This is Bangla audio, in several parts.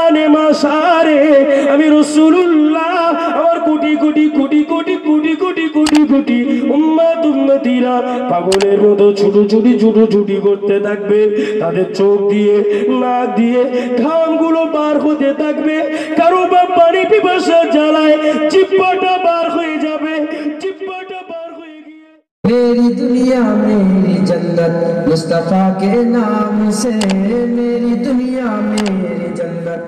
জানে মাসারে আমি রাসূলুল্লাহ আমার কোটি কোটি কোটি কোটি কোটি কোটি কোটি কোটি উম্মত উম্মতিরা পাগলের মতো ছুটি করতে থাকবে তাদের চোখ দিয়ে নাক দিয়ে ঘামগুলো বার হতে থাকবে কারো বা পানি পিপাসা জ্বালায় জিহ্বাটা বার হয়ে যাবে জিহ্বাটা বার হয়ে গিয়ে मेरी दुनिया मेरी जन्नत मुस्तफा के नाम से मेरी दुनिया मेरी जन्नत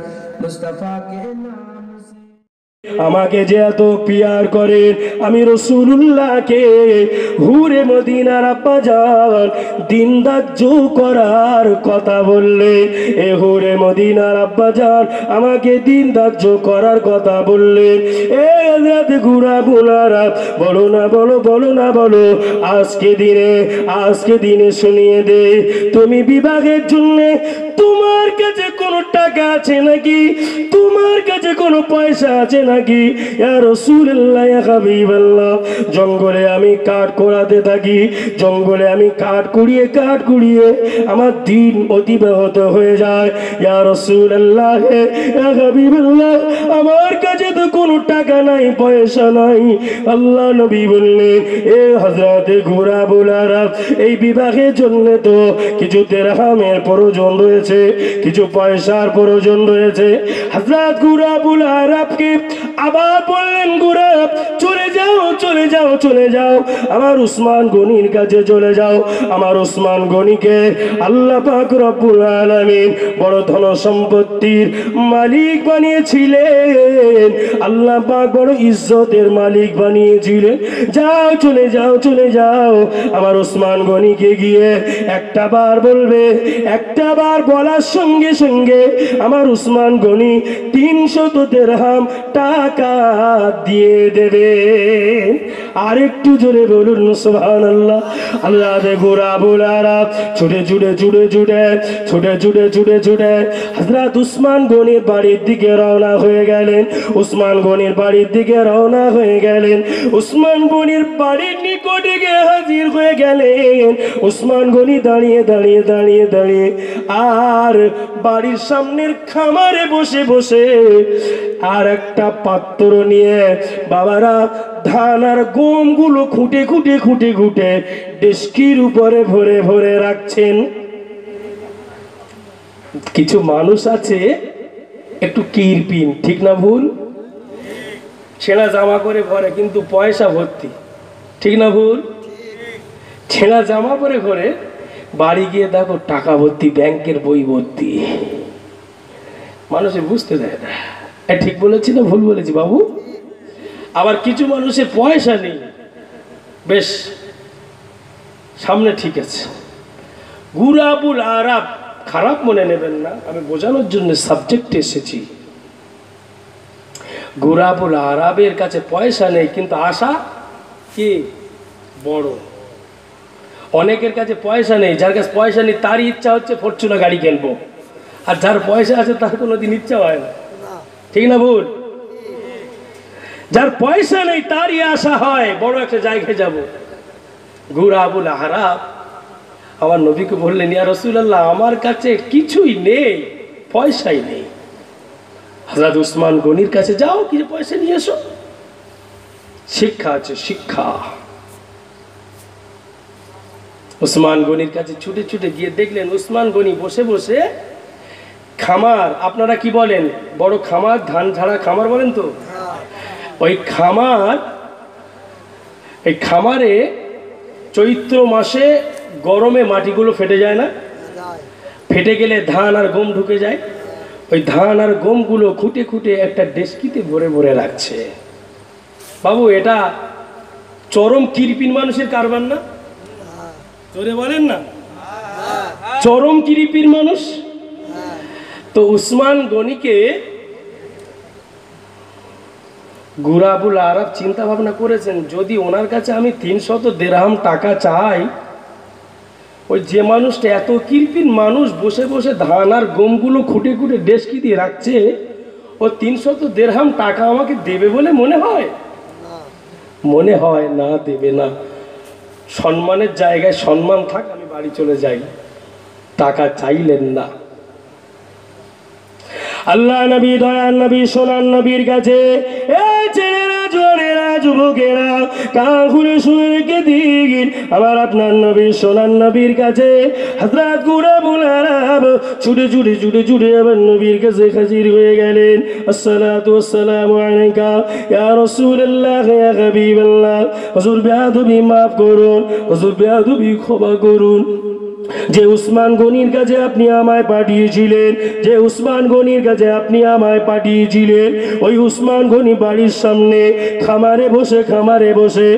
मुस्तफा के नाम से আমাকে যে এত পিয়ার করেন আমি রাসূলুল্লাহকে হুরে মদিনার আব্বাজান দিন ধার্য করার কথা বললে এ হুরে মদিনার আব্বাজান আমাকে দিন ধার্য করার কথা বললেন এ হযরত গুরাবুলারা বলো না বলো বলো না বলো আজকে দিনে শুনিয়ে দে তুমি বিবাহের জন্য তোমার কাছে কোনো টাকা আছে নাকি তোমার কাছে কোনো পয়সা আছে নাকি ইয়া রাসূলুল্লাহ ইয়া হাবিবাল্লাহ জঙ্গলে আমি কাঠ কোড়াতে থাকি জঙ্গলে আমি কাঠ কুড়িয়ে আমার দিন অতিবাহিত হয়ে যায় ইয়া রাসূলুল্লাহ ইয়া হাবিবাল্লাহ আমার কাছে তো কোনো টাকা নাই পয়সা নাই আল্লাহ নবী বললেন এ হযরতে গুরাবুলারা এই বিবাহের জন্য তো কিছু দিরহামের প্রয়োজন রয়েছে কিছু পয়সার প্রয়োজন রয়েছে হযরত গুরাবুল আরবকে আবার বললেন গুরাব চলে যাও আমার উসমান গনির কাছে চলে যাও আমার উসমান গনিকে আল্লাহ পাক রব্বুল আলামিন বড় ধন সম্পত্তির মালিক বানিয়েছিলেন আল্লাহ পাক বড় ইজ্জতের মালিক বানিয়েছিলেন যাও চলে যাও আমার উসমান গনিকে গিয়ে একটা বার বলবে একটা বার বলার সঙ্গে সঙ্গে আমার উসমান গনি 300 দিরহাম টাকা দিয়ে দেবে আরেকটু জোরে বলুন সুবহানাল্লাহ আল্লাহ দে গুরাবুল আরব ছুটে হযরত উসমান গনির বাড়ির দিকে রওনা হয়ে গেলেন উসমান গনির বাড়ির নিকটে গিয়ে হাজির হয়ে গেলেন উসমান গনি দাঁড়িয়ে আর বাড়ির সামনের খামারে বসে আর একটা পাত্র নিয়ে বাবারা ধান আর গমগুলো খুঁটে ডেস্কির উপরে ভরে রাখছেন কিছু মানুষ আছে একটু কিরপিন ঠিক না ভুল ছেঁড়া জামা করে ঘরে কিন্তু পয়সা ভর্তি ঠিক না ভুল ছেঁড়া জামা পরে ঘরে বাড়ি গিয়ে দেখো টাকা ভর্তি ব্যাংকের বই ভর্তি মানুষে বুঝতে দেয় না ঠিক বলেছি না ভুল বলেছি বাবু আবার কিছু মানুষের পয়সা নেই বেশ সামনে ঠিক আছে গুরাবুল আরব খারাপ মনে নেবেন না আমি বোঝানোর জন্য সাবজেক্টে এসেছি গুরাবুল আরবের কাছে পয়সা নেই কিন্তু আশা কি বড় অনেকের কাছে পয়সা নেই যার কাছে পয়সা নেই তারই ইচ্ছা হচ্ছে ফরচুনার গাড়ি কিনবো আর যার পয়সা আছে তার কোনোদিন ইচ্ছা হয় না ঠিক না ভুল যার পয়সা নেই তারই আশা হয় বড় একটা জায়গায় যাব গুরাবুল আরব আমার নবীকে বললেন ইয়া রাসূলুল্লাহ আমার কাছে কিছুই নেই পয়সাই নেই হযরত উসমান গনির কাছে যাও কিছু পয়সা নিয়ে এসো শিক্ষা আছে শিক্ষা উসমান গনির কাছে ছুটে গিয়ে দেখলেন উসমান গনি বসে খামার আপনারা কি বলেন বড় খামার ধান ঝাড়া খামার বলেন তো ওই খামারে চৈত্র মাসে গরমে মাটিগুলো ফেটে যায় না ফেটে গেলে ধান আর গম ঢুকে যায় ওই ধান আর গমগুলো খুঁটে একটা ডেস্কিতে ভরে রাখছে বাবু এটা চরম কিরপিন মানুষের কারবার না জোরে বলেন না চরম কিরপিন মানুষ তো উসমান গনিকে গুরাবুল আরব চিন্তা ভাবনা করেছেন যদি ওনার কাছে আমি 300 দিরহাম টাকা চাই ওই যে মানুষটা এত কিরপিন মানুষ বসে ধান আর গমগুলো খুঁটে ডেস্কি দিয়ে রাখছে ও 300 দিরহাম টাকা আমাকে দেবে বলে মনে হয় না দেবে না সম্মানের জায়গায় সম্মান থাক আমি বাড়ি চলে যাই টাকা চাইলেন না আল্লাহ নবী, দয়ার নবী, সোনার নবীর কাছে এই ছেলেরা, জোয়ানেরা, যুবকেরা কান খুলে শুনে রেখে দিন, আমার আপনার নবী সোনার নবীর কাছে হযরত গুলাবুল আরব ছুটে ছুটে ছুটে ছুটে আমার নবীর কাছে হাজির হয়ে গেলেন। আসসালাতু ওয়াসসালামু আলাইকা ইয়া রাসূলুল্লাহ ইয়া হাবিবাল্লাহ। হুজুর বেয়াদবি মাফ করুন, হুজুর বেয়াদবি ক্ষমা করুন। যে উসমান গনির কাছে আপনি আমায় পাঠিয়েছিলেন, যে উসমান গনির কাছে আপনি আমায় পাঠিয়েছিলেন, ওই উসমান গনি বাড়ির সামনে খামারে বসে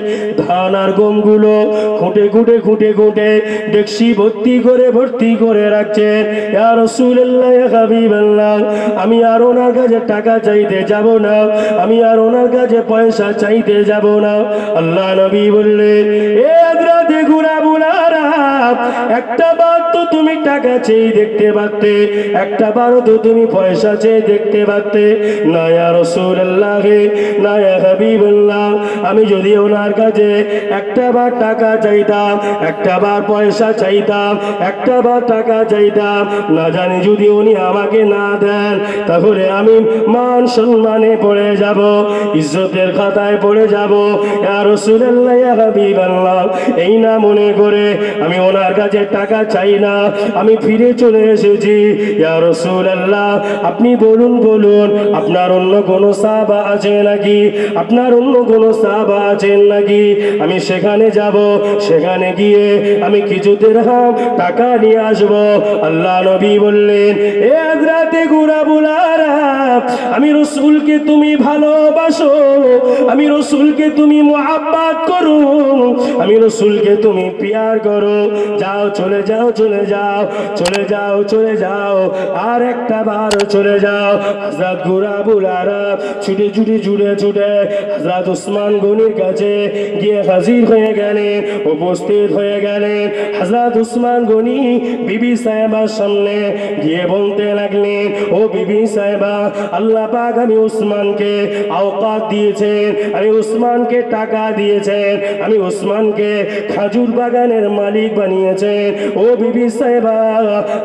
ধান আর গমগুলো খুঁটে খুঁটে খুঁটে খুঁটে ডেকসি ভর্তি করে রাখছেন। ইয়া রাসূলুল্লাহ ইয়া হাবিবাল্লাহ, আমি আর ওনার কাছে টাকা চাইতে যাব না, আমি আর ওনার কাছে পয়সা চাইতে যাব না। আল্লাহ নবী বললেন, এ হযরত গুলাবুল আরব, একটা বার তো তুমি টাকা চেয়ে দেখতে পারতে, একটা বারও তো তুমি পয়সা চেয়ে দেখতে পারতে। না ইয়া রাসূলুল্লাহ, না ইয়া হাবিবাল্লাহ, আমি যদি ওনার কাছে একটা বার টাকা চাইতাম, একটা বার পয়সা চাইতাম, একটা বার টাকা চাইতাম, না জানি যদি উনি আমাকে না দেন, তাহলে আমি মান সম্মানে পড়ে যাব, ইজ্জতের খাতায় পড়ে যাব। ইয়া রাসূলুল্লাহ ইয়া হাবিবাল্লাহ, এই না মনে করে আমি ওনার কাছে টাকা চাই না, আমি ফিরে চলে এসেছি। ইয়া রাসূলুল্লাহ, আপনি বলুন আপনার অন্য কোনো সাহাবা আছে নাকি, আপনার অন্য কোনো সাহাবা আছেন নাকি, আমি সেখানে যাব, সেখানে গিয়ে আমি কিছু দিরহাম টাকা নিয়ে আসব। আল্লাহ নবী বললেন, এ হযরত গুলাবুল আরব, আমি রাসূলকে তুমি ভালোবাসো, আমি রাসূলকে তুমি মুহাব্বত করো, আমি রাসূলকে তুমি প্যার করো, যাও চলে যাও চলে যাও চলে যাও চলে যাও, আর একটা বার চলে যাও। হযরত গুলাবুল আরব ছুটে ছুটে ছুটে ছুটে হযরত উসমান গনির কাছে গিয়ে হাজির হয়ে গেলেন, উপস্থিত হয়ে গেলেন। হযরত উসমান গনি বিবি সাহেবার সামনে গিয়ে বলতে লাগলেন, ও বিবি সাহেবা, আল্লাহ পাক আমি উসমানকে আওকাত দিয়েছেন, আমি উসমানকে টাকা দিয়েছেন, আমি উসমানকে খাজুর বাগানের মালিক বানিয়েছেন। ও বিবি সাহেবা,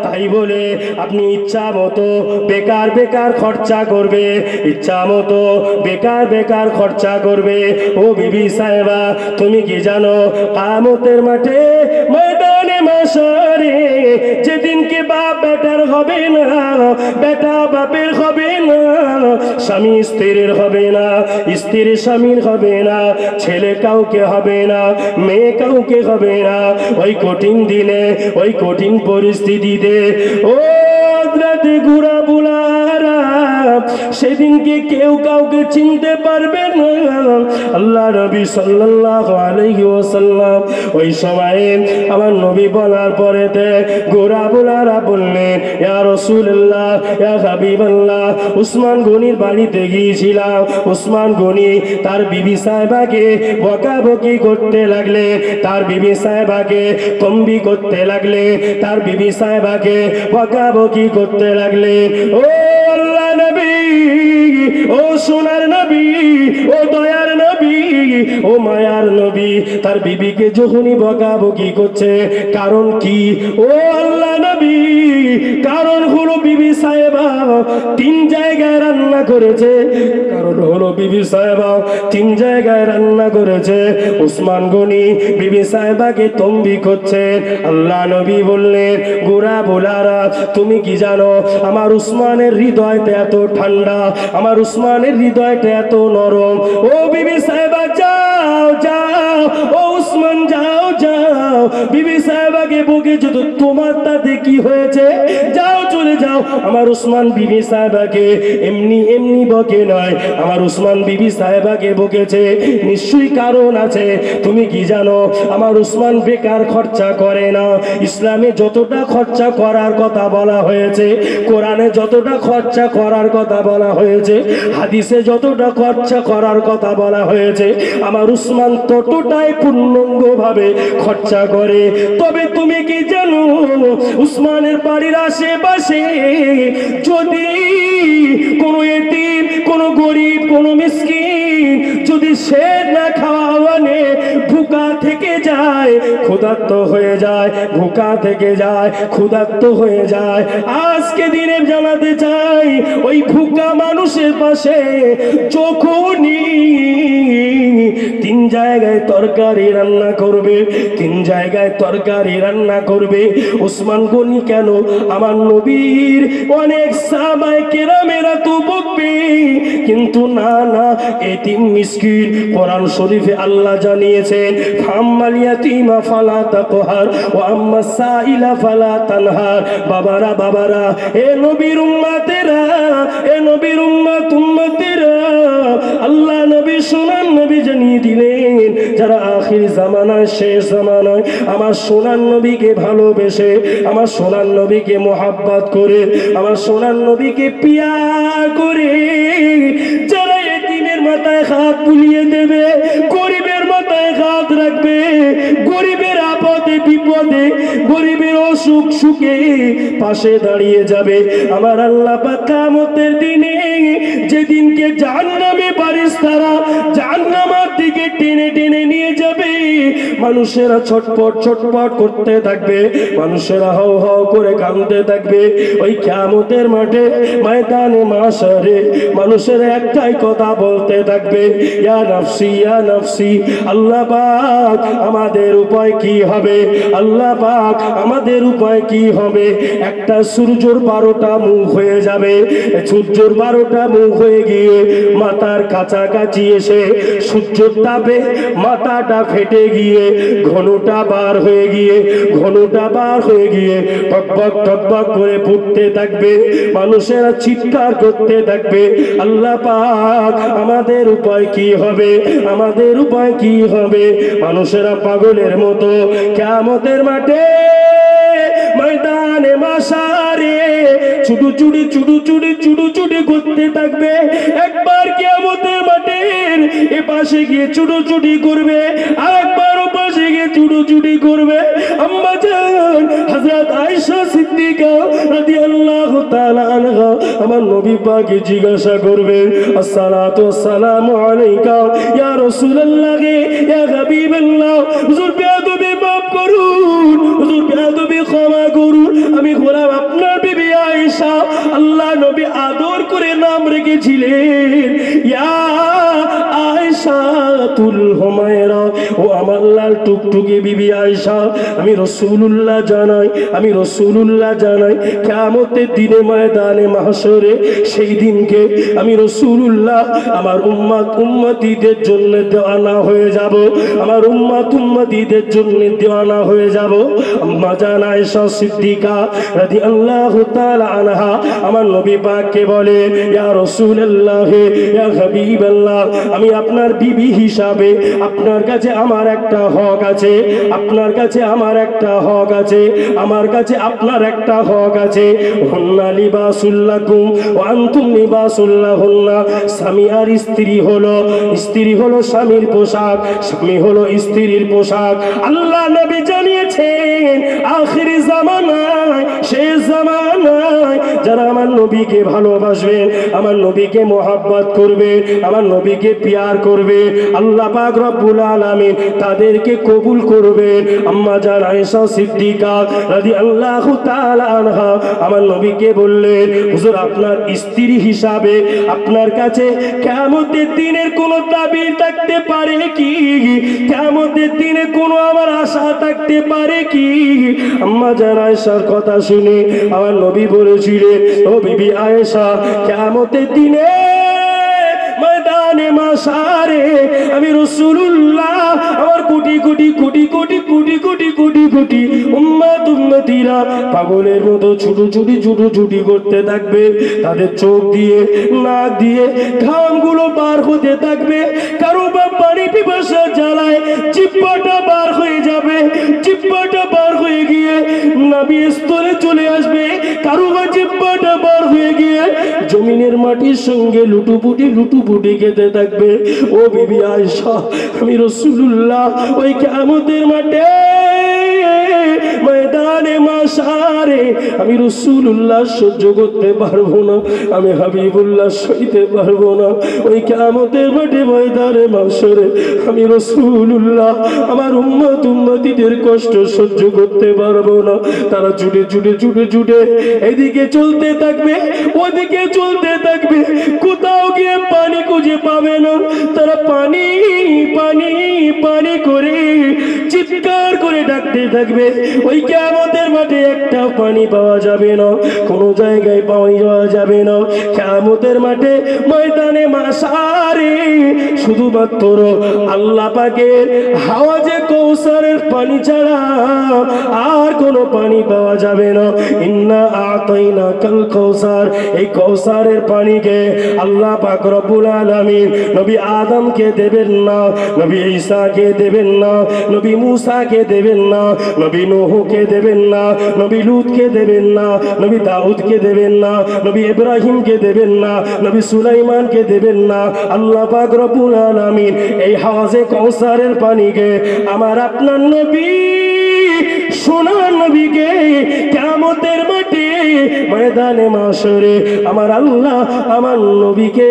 তাই বলে আপনি ইচ্ছা মতো বেকার বেকার খরচা করবে, ইচ্ছা মতো বেকার বেকার খরচা করবে। ও বিবি সাহেবা, তুমি কি জানো কিয়ামতের মাঠে ময়দানে মাশারে যেদিনকে বাপ বেটার হবে না, বেটা বাপের হবে না, স্বামী স্ত্রীর হবে না, স্ত্রী স্বামীর হবে না, ছেলে কাউকে হবে না, মেয়ে কাউকে হবে না, ওই কঠিন দিনে, ওই কঠিন পরিস্থিতিতে ও হযরত গুলাবুল আরব সেদিনকে কেউ কাউকে চিনতে পারবে না। আল্লাহ নবী সাল্লাল্লাহু আলাইহি ওয়াসাল্লাম ওই সময়ে আমার নবী বলার পরেতে গুলাবুল আরব বললেন, ইয়া রাসূলুল্লাহ ইয়া হাবিবাল্লাহ, উসমান গনির বাড়িতে গিয়েছিলাম, উসমান গনি তার বিবি সাহেবাকে বকাবকি করতে লাগলে, তার বিবি সাহেবাকে তম্বি করতে লাগলে, তার বিবি সাহেবাকে বকাবকি করতে লাগলে। ও আল্লাহ নবী, ও সোনার নবী, ও দয়ার নবী, ও মায়ার নবী, তার বিবিকে যখনই বকাবকি করছে, কারণ কি? ও আল্লাহ নবী, কারণ হলো বিবি সাহেবা 3 জায়গায় রান্না করেছে, কারণ হলো বিবি সাহেবা 3 জায়গায় রান্না করেছে। উসমান গনি বিবি সাহেবাকে তম্বি করছে। আল্লাহ নবী বললেন, গুলাবুল আরব, তুমি কি জানো আমার উসমানের হৃদয়টা এত ঠান্ডা, আমার উসমানের হৃদয়টা এত নরম। ও বিবি সাহেবা, যাও যাও, ও উসমান যাও যাও, বিবি সাহেবাকে বকেছো তো, তোমার তাতে কি হয়েছে? যাও চলে যাও। আমার উসমান বিবি সাহেবাকে এমনি এমনি বকে নয়, আমার উসমান বিবি সাহেবাকে বকেছে, নিশ্চয়ই কারণ আছে। তুমি কি জানো আমার উসমান বেকার খরচা করে না, ইসলামে যতটা খরচা করার কথা বলা হয়েছে, কোরআনে যতটা খরচা করার কথা বলা হয়েছে, হাদিসে যতটা খরচা করার কথা বলা হয়েছে, আমার উসমান ততটাই পূর্ণাঙ্গভাবে খরচা করে। তবে তুমি কি জানো উসমানের বাড়ির আশেপাশে যদি কোনো এতিম, কোনো গরিব, কোনো মিসকিন যদি সে না খাওয়ানে ভুকা থেকে যায়, ক্ষুধার্ত হয়ে যায়, ভুকা থেকে যায়, ক্ষুধার্ত হয়ে যায়। আজকে দিনে জানাতে চাই, ওই ভুকা মানুষের পাশে যখনই 3 জায়গায় তরকারি রান্না করবে, 3 জায়গায় তরকারি রান্না করবে, ওসমান গনি কেন, আমার নবীর অনেক সাহাবায়ে কেরামেরা তো বকবে, কিন্তু না না, এতিম মিসকিন কোরআন শরীফে আল্লাহ জানিয়েছেন, ফাম্মাল ইয়াতীমা ফালা তাকহার ওয়া আম্মাস সাইলা ফালা তানহার। বাবারা বাবারা, এ নবীর উম্মতেরা, এ নবীর উম্মতেরা, আল্লাহ নবী সোনার নবী জানিয়ে দিলেন, যারা আখির জামানায়, শেষ জামানায় আমার সোনার নবীকে ভালোবেসে, আমার সোনার নবীকে মোহাব্বত করে, আমার সোনার নবীকে পিয়ার করে, যারা এতিমের মাথায় হাত বুলিয়ে দেবে, গরিবের মাথায় হাত রাখবে, গরিবের আপদে বিপদে, গরিবের অসুখ সুখে পাশে দাঁড়িয়ে যাবে, আমার আল্লাহ পাক কিয়ামতের দিনে, যেদিনকে জাহান্নামে ফারিস্তারা জাহান্নামের দিকে টেনে টেনে নিয়ে যাবে, মানুষেরা ছটপট ছটপট করতে থাকবে, মানুষেরা হাও হাও করে কাঁদতে থাকবে। ওই কিয়ামতের মাঠে, ময়দানে মাশারে, মানুষেরা একটাই কথা বলতে থাকবে, ইয়া নাফসি ইয়া নাফসি। আল্লাহ পাক আমাদের উপায় কি হবে, আল্লাহ পাক আমাদের উপায় কি হবে? একটা সূর্যের 12টা মুখ হয়ে যাবে, সূর্যের 12টা মুখ হয়ে গিয়ে মাথার কাছাকাছি এসে সূর্যের তাপে মাথাটা ফেটে গিয়ে ঘনটা বার হয়ে গিয়ে, ঘনটা বার হয়ে গিয়ে টকবক টকবক করে ফুটতে থাকবে, মানুষেরা চিৎকার করতে থাকবে, আল্লাহ পাক আমাদের উপায় কি হবে, আমাদের উপায় কি হবে? মানুষেরা পাগলের মতো কিয়ামতের মাঠে, ময়দানে মাশারে ছুটোছুটি ছুটোছুটি ছুটোছুটি করতে থাকবে। একবার কিয়ামতের মাঠের এ পাশে গিয়ে ছুটোছুটি করবে, আরেকবার ও পাশে গিয়ে ছুটোছুটি করবে। আম্মা জান হযরত আয়েশা সিদ্দিকা রাদিয়াল্লাহু তাআলা আনহা আমার নবী পাককে জিজ্ঞাসা করবে, আসসালাতু ওয়াসসালামু আলাইকা ইয়া রাসূলুল্লাহ, ইয়া হাবিবাল্লাহ, হুজুর বেয়াদবি মাফ করুন, হুজুর বেয়াদবি ক্ষমা করুন, আমি গোলাম আপনার বিবি আয়েশা। আল্লাহ নবী আদর করে নাম রেখেছিলেন ইয়া আয়েশাতুল হুমায়রা, ও আমার লাল টুকটুকি বিবি আয়েশা। আমি রাসূলুল্লাহ জানাই, আমি রাসূলুল্লাহ জানাই, কিয়ামতের দিনে ময়দানে মাহশরে, সেই দিনকে আমি রাসূলুল্লাহ আমার উম্মত উম্মতীদের জন্য দেওয়ানা হয়ে যাব, আমার উম্মত উম্মতীদের জন্য দেওয়ানা হয়ে যাব। আম্মা জান আয়েশা সিদ্দিকা রাদিয়াল্লাহু তাআলা আনহা আমার নবী পাককে বলে, ইয়া রাসূলুল্লাহ, ইয়া হাবিবাল্লাহ, আমি আপনার বিবি হিসাবে আপনার কাছে আমার একটা হক আছে, আপনার কাছে আমার একটা হক আছে, আমার কাছে আপনার একটা হক আছে। হুন্না লিবাসুল লাকুম ওয়া আনতুম লিবাসুল লাহুন্না। স্বামী আর স্ত্রী হলো, স্ত্রী হলো স্বামীর পোশাক, স্বামী হলো স্ত্রীর পোশাক। আল্লাহ নবী জানিয়েছেন, আখিরি জামানায়, শেষ জামানায় যারা আমার নবীকে ভালোবাসবেন, আমার নবীকে মোহাব্বত করবে, আমার নবীকে পিয়ার করবে, আল্লাহ পাক রব্বুল আলামিন তাদেরকে কবুল করবেন। আম্মা জান আয়েশা সিদ্দিকা রাদিয়াল্লাহু তাআলা আনহা আমার নবীকে বললেন, হুজুর আপনার স্ত্রী হিসাবে আপনার কাছে কিয়ামতের দিনের কোনো দাবি থাকতে পারে কি? কিয়ামতের দিনে কোনো আমার আশা থাকতে পারে কি? আম্মা জান আয়েশার কথা শুনে আমার নবী বলেছিলেন, ও বিবি আয়েশা, কিয়ামতের দিনে ময়দানে মাশারে আমি রাসূলুল্লাহ আমার কোটি কোটি কোটি কোটি কোটি কোটি কোটি কোটি উম্মত উম্মতিরা পাগলের মতো ছুটোছুটি ছুটোছুটি করতে থাকবে, তাদের চোখ দিয়ে নাক দিয়ে ঘামগুলো বার হতে থাকবে, কারো বা পানি পিপাসা জ্বালায় জিহ্বাটা বার হয়ে যাবে, জিহ্বাটা বার হয়ে গিয়ে নাভি স্থলে চলে আসবে, কারো বা জিহ্বাটা বার হয়ে গিয়ে জমিনের মাটির সঙ্গে লুটুপুটি লুটুপুটি খেতে থাকবে। ও বিবি আয়েশা, আমি রাসূলুল্লাহ ওই কিয়ামতের মাঠে ময়দানে মাশারে আমি রাসূলুল্লাহ সহ্য করতে পারবো না, আমি হাবিবুল্লাহ সইতে পারবো না। ওই কিয়ামতের মাঠে ময়দানে মাশারে আমি রাসূলুল্লাহ আমার উম্মতিদের কষ্ট সহ্য করতে পারবো না। তারা ছুটে ছুটে ছুটে ছুটে এদিকে চলতে থাকবে, ওদিকে চলতে থাকবে, কোথাও গিয়ে পানি খুঁজে পাবে না। তারা পানি পানি পানি করে চিৎকার করে ডাকতে থাকবে। ওই কিয়ামতের মাঠে একটা পানি পাওয়া যাবে না, কোনো জায়গায় পাওয়া যাবে না। কিয়ামতের মাঠে ময়দানে মাশারে শুধুমাত্র আল্লাহ পাকের হাওজে কাউসারের পানি ছাড়া আর কোনো পানি পাওয়া যাবে না। ইন্না আতাইনা কাল কাউসার, এই কাউসারের পানিকে আল্লাহ পাক রব্বুল আলামিন নবী আদমকে দেবেন না, নবী ঈসাকে দেবেন না, নবী মুসাকে দেবেন না, নবী নূহকে দেবেন না, নবী লূতকে দেবেন না, নবী দাউদকে দেবেন না, নবী ইব্রাহিমকে দেবেন না, নবী সুলাইমানকে দেবেন না। আল্লাহ পাক রব্বুল আলামিন এই হাওজে কাউসারের পানিকে আমার আপনার নবী সোনার নবীকে কিয়ামতের মাঠে ময়দানে মাশরে আমার আল্লাহ আমার নবীকে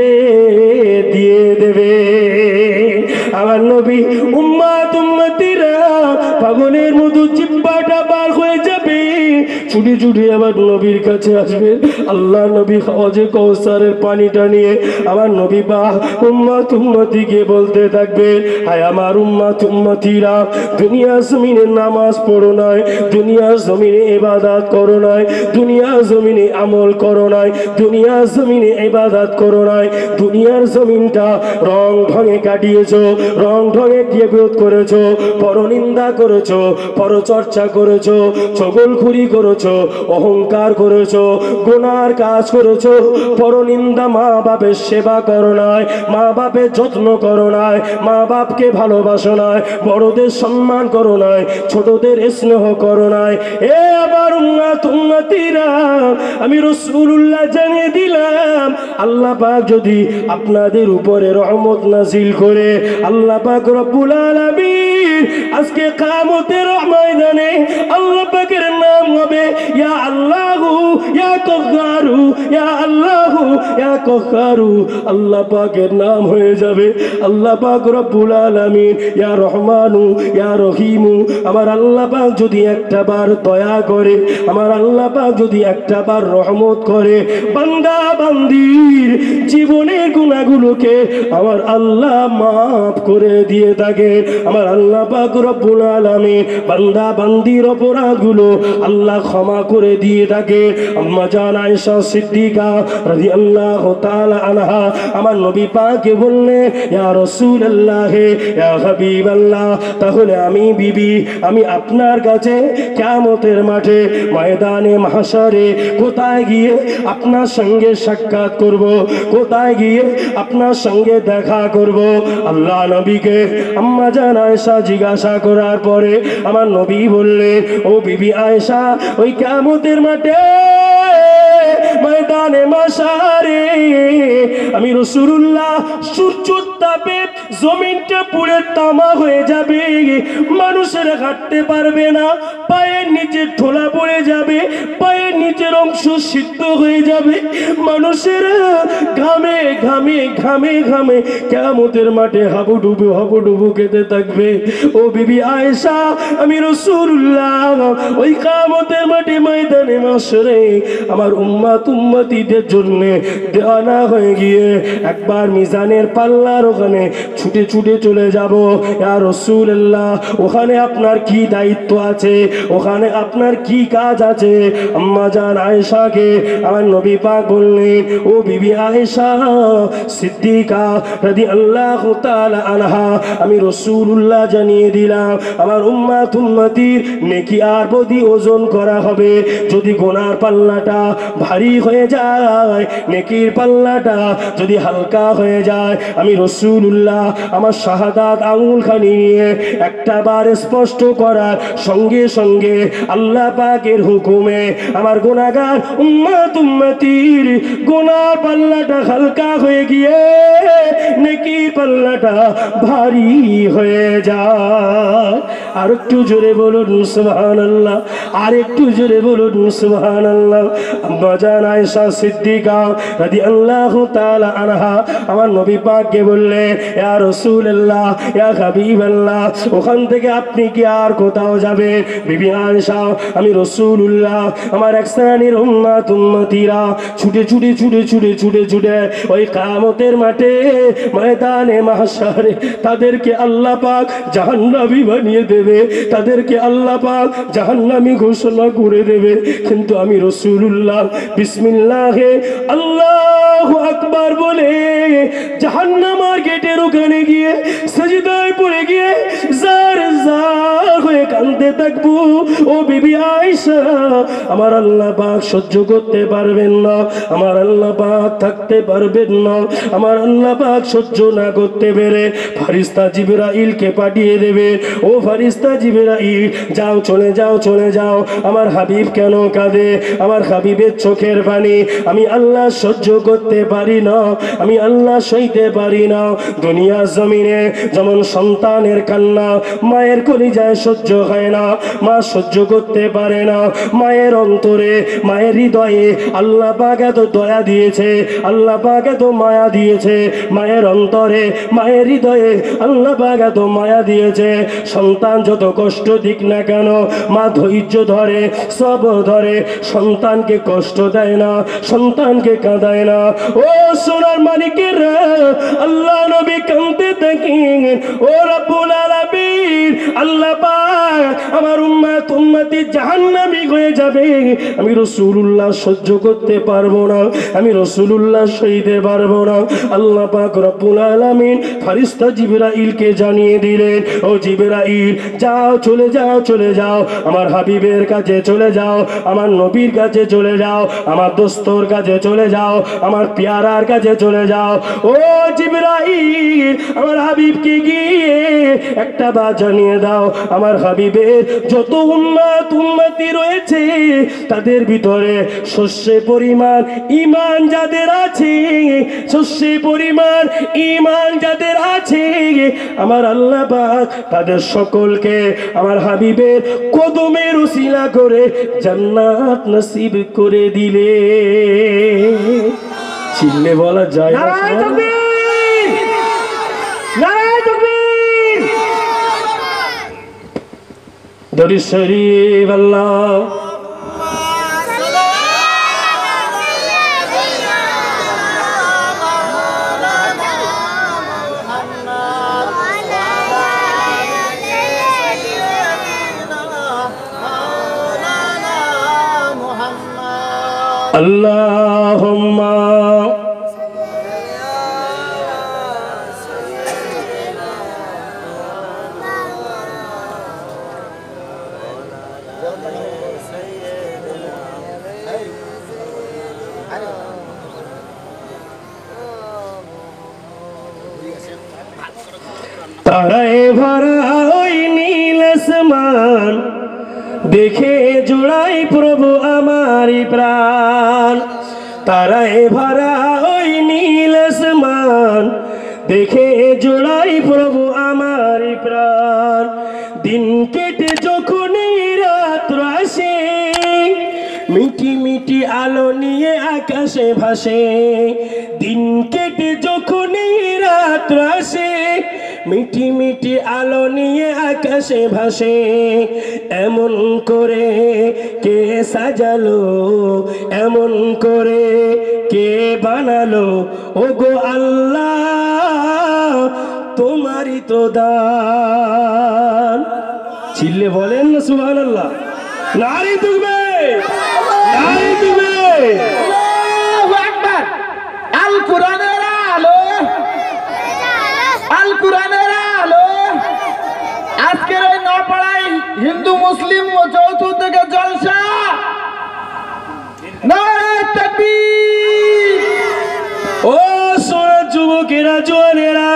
দিয়ে দেবে। আমার নবী উম্মতিরা পাগলের মতো জিহ্বাটা বার হয়ে যাবে, ছুটি ছুটি আবার নবীর কাছে আসবে। আল্লাহ নবী হাওজে কাউসারের পানিটা নিয়ে আমার নবী বা উম্মতিকে বলতে থাকবে, হায় আমার উম্মতিরা, দুনিয়া জমিনে নামাজ পড়ো নাই, দুনিয়া জমিনে ইবাদত করো নাই, দুনিয়া জমিনে আমল করো নাই, দুনিয়া জমিনে ইবাদত করো নাই, দুনিয়ার জমিনটা রং ঢঙে কাটিয়েছো, রং ঢঙে গিবত করেছো, পরনিন্দা করেছো, পরচর্চা করেছো, চগলখুরি করেছো, অহংকার করেছো, গুনার কাজ করেছো, পরনিন্দা, মা বাপের সেবা করো নাই, মা বাপের যত্ন করো নাই, মা বাপকে ভালোবাসো নাই, বড়দের সম্মান করো নাই, ছোটদের স্নেহ করো নাই। এ আবার উম্মতিরা, আমি রাসূলুল্লাহ জানিয়ে দিলাম, আল্লাহ পাক যদি আপনাদের উপরে রহমত নাজিল করে, আল্লাহ পাক রব্বুল আলামিন আজকে কিয়ামতের ময়দানে আল্লাহ পাকের নাম হবে ইয়া আল্লাহু ইয়া কাহ্হারু, ইয়া আল্লাহু ইয়া কাহ্হারু। আল্লাহ পাকের নাম হয়ে যাবে আল্লাহ পাক রব্বুল আলামিন ইয়া রহমানু ইয়া রহিমু। আমার আল্লাহ পাক যদি একটা বার দয়া করে, আমার আল্লাহ পাক যদি একটা বার রহমত করে, বান্দা বান্দির জীবনের গুনাহগুলোকে আমার আল্লাহ মাফ করে দিয়ে থাকে। আমার আল্লাহ পাক রব্বুল আলামিন বান্দা বান্দির অপরাধগুলো আল্লাহ ক্ষমা করে দিয়ে থাকে। আম্মা জান আয়েশা সিদ্দিকা রাদিয়াল্লাহু তাআলা আনহা আমার নবী পাককে বললেন, ইয়া রাসূলুল্লাহ ইয়া হাবিবাল্লাহ, তাহলে আমি বিবি, আমি আপনার কাছে কিয়ামতের মাঠে ময়দানে মাহশারে কোথায় গিয়ে আপনার সঙ্গে সাক্ষাৎ করব, কোথায় গিয়ে আপনার সঙ্গে দেখা করব? আল্লাহ নবীকে আম্মা জান আয়েশা জিজ্ঞাসা করার পরে আমার নবী বললেন, ও বিবি আয়েশা, ওই কিয়ামতের মাঠে ময়দানে মাশারে আমি রাসূলুল্লাহ সূর্যের তাপে জমিনটা পুড়ে তামা হয়ে যাবে, মানুষের হাঁটতে পারবে না, পায়ের নিচে ঠোলা পড়ে যাবে, পায়ের নিচের অংশ সিদ্ধ হয়ে যাবে, মানুষেরা ঘামে ঘামে ঘামে ঘামে কিয়ামতের মাঠে হাবুডুবু খেতে থাকবে। ও বিবি আয়েশা, আমি রাসূলুল্লাহ ওই কিয়ামতের মাঠে ময়দানে মাশরে আমার উম্মতিদের জন্য দেওয়ানা হয়ে গিয়ে একবার মিজানের পাল্লার ওখানে ছুটে ছুটে চলে যাব। ইয়া রাসূলুল্লাহ, ওখানে আপনার কি দায়িত্ব আছে, ওখানে আপনার কি কাজ আছে? আম্মা জান আয়েশাকে আমার নবী পাক বললেন, ও বিবি আয়েশা সিদ্দিকা রাদিয়াল্লাহু তাআলা আনহা, আমি রাসূলুল্লাহ জানিয়ে দিলাম, আমার উম্মতির নেকি আর বদি ওজন করা হবে। যদি গুনার পাল্লাটা ভারী হয়ে যায়, নেকির পাল্লাটা যদি হালকা হয়ে যায়, আমি রাসূলুল্লাহ আমার শাহাদাত আঙুলখানি নিয়ে একটা বার স্পষ্ট করার সঙ্গে সঙ্গে আল্লাহ পাকের হুকুমে আমার গুনাহগার উম্মতির গুনার পাল্লাটা পাল্লাটা হালকা হয়ে গিয়ে নেকির পাল্লাটা ভারী হয়ে যায়। আর একটু জোরে বলুন সুবহানাল্লাহ, আর একটু জোরে বলুন সুবহানাল্লাহ। আম্মা জান আয়েশা সিদ্দিকা রাদিয়াল্লাহু তাআলা আনহা আমার নবী পাককে বললেন, ইয়া রাসূলুল্লাহ, ইয়া হাবিবাল্লাহ, ওখান থেকে আপনি কি আর কোথাও যাবেন? বিবি আয়েশা, আমি রাসূলুল্লাহ, আমার এক শ্রেণীর উম্মতিরা ছুটে ছুটে ছুটে ছুটে ছুটে ছুটে ওই কিয়ামতের মাঠে ময়দানে মাহশারে তাদেরকে আল্লাহ পাক জাহান্নামী বানিয়ে দেবে, তাদেরকে আল্লাহ পাক জাহান্নামী ঘোষণা করে দেবে। কিন্তু আমি রাসূলুল্লাহ বিসমিল্লাহে আল্লাহু আকবার বলে জাহান্নামের গেটের ওখানে গিয়ে সিজদায় পড়ে গিয়ে জার জার হয়ে কাঁদতে থাকবো। ও বিবি আয়েশা, আমার আল্লাহ পাক সহ্য করতে পারবেন না, আমার আল্লাহ পাক থাকতে পারবেন না, আমার আল্লাহ পাক সহ্য না করতে পেরে ফেরেশতা জিবরাইলকে পাঠিয়ে দেবে। ও ফেরেশতা জিবরাইল, যাও, চলে যাও, চলে যাও। আমার হাবিব কেন কাঁদে? আমার হাবিবের চোখের পানি আমি আল্লাহ সহ্য করতে পারি না, আমি আল্লাহ সইতে পারি না। দুনিয়ার জমিনে যেমন সন্তানের কান্না মায়ের কলিজায় সহ্য হয় না, মা সহ্য করতে পারে না, মায়ের অন্তরে মায়ের হৃদয়ে আল্লাহ পাক এত দয়া দিয়েছে, আল্লাহ পাক এত মায়া দিয়েছে, মায়ের অন্তরে মায়ের হৃদয়ে আল্লাহ পাক এত মায়া দিয়েছে। সন্তান যত কষ্ট দিক না কেন মা ধৈর্য ধরে, সব ধরে, সন্তানকে কষ্ট দেয় না, সন্তানকে কাঁদায় না। ও সোনার মানিকের আল্লাহ নবী কাঁদতে থাকেন। ও রব্বুল আলামিন, আল্লাহ পাক আমার উম্মতি জাহান্নামী হয়ে যাবে, আমি রাসূলুল্লাহ সহ্য করতে পারবো না, আমি রাসূলুল্লাহ সইতে পারবো না। আল্লাহ পাক রব্বুল আলামিন ফেরেশতা জিবরাইলকে জানিয়ে দিলেন, ও জিবরাইল, যাও, চলে যাও, চলে যাও, আমার হাবিবের কাছে চলে যাও, আমার নবীর কাছে চলে যাও, আমার দোস্তর কাছে চলে যাও, আমার পেয়ারার কাছে চলে যাও। ও জিবরাইল, আমার হাবিবকে গিয়ে একটা বাত জানিয়ে দাও, আমার হাবিবের যত উম্মতি রয়েছে তাদের ভিতরে শস্যে পরিমাণ ঈমান যাদের আছে, শস্যে পরিমাণ ঈমান যাদের আছে, আমার আল্লাহ পাক তাদের সকলকে আমার হাবিবের কদমের উসিলা করে জান্নাত নসিব করে দিলে। চিল্লে বলা যায় না? নারায়ে তাকবীর, নারায়ে তাকবীর। দরুদ শরীফ আল্লাহ আল্লাহুম্মা তারায় ভরা ওই নীল আসমান দেখে জোড়াই প্রভু আমারি প্রাণ। তারায় ভরা ওই নীল আসমান দেখে জোড়াই প্রভু আমারি প্রাণ। দিন কেটে যখনই রাত্র আসে মিটি মিটি আলো নিয়ে আকাশে ভাসে। দিন কেটে যখনই রাত্র আসে মিটি মিটি আলো নিয়ে আকাশে ভাসে। এমন করে কে সাজালো, এমন করে কে বানালো, ওগো আল্লাহ তোমারই তো দান। চিল্লে বলেন না সুবহানাল্লাহ। নারী তুলবে, নারী তুলবে। আল্লাহু আকবার। আল কোরআনের আলো, আল কোরআনের আলো। আজকের এই নপাড়ায় হিন্দু মুসলিম যৌথ থেকে জলসা। নারে তাকবীর। ও সোনা যুবকেরা, জোয়ানেরা,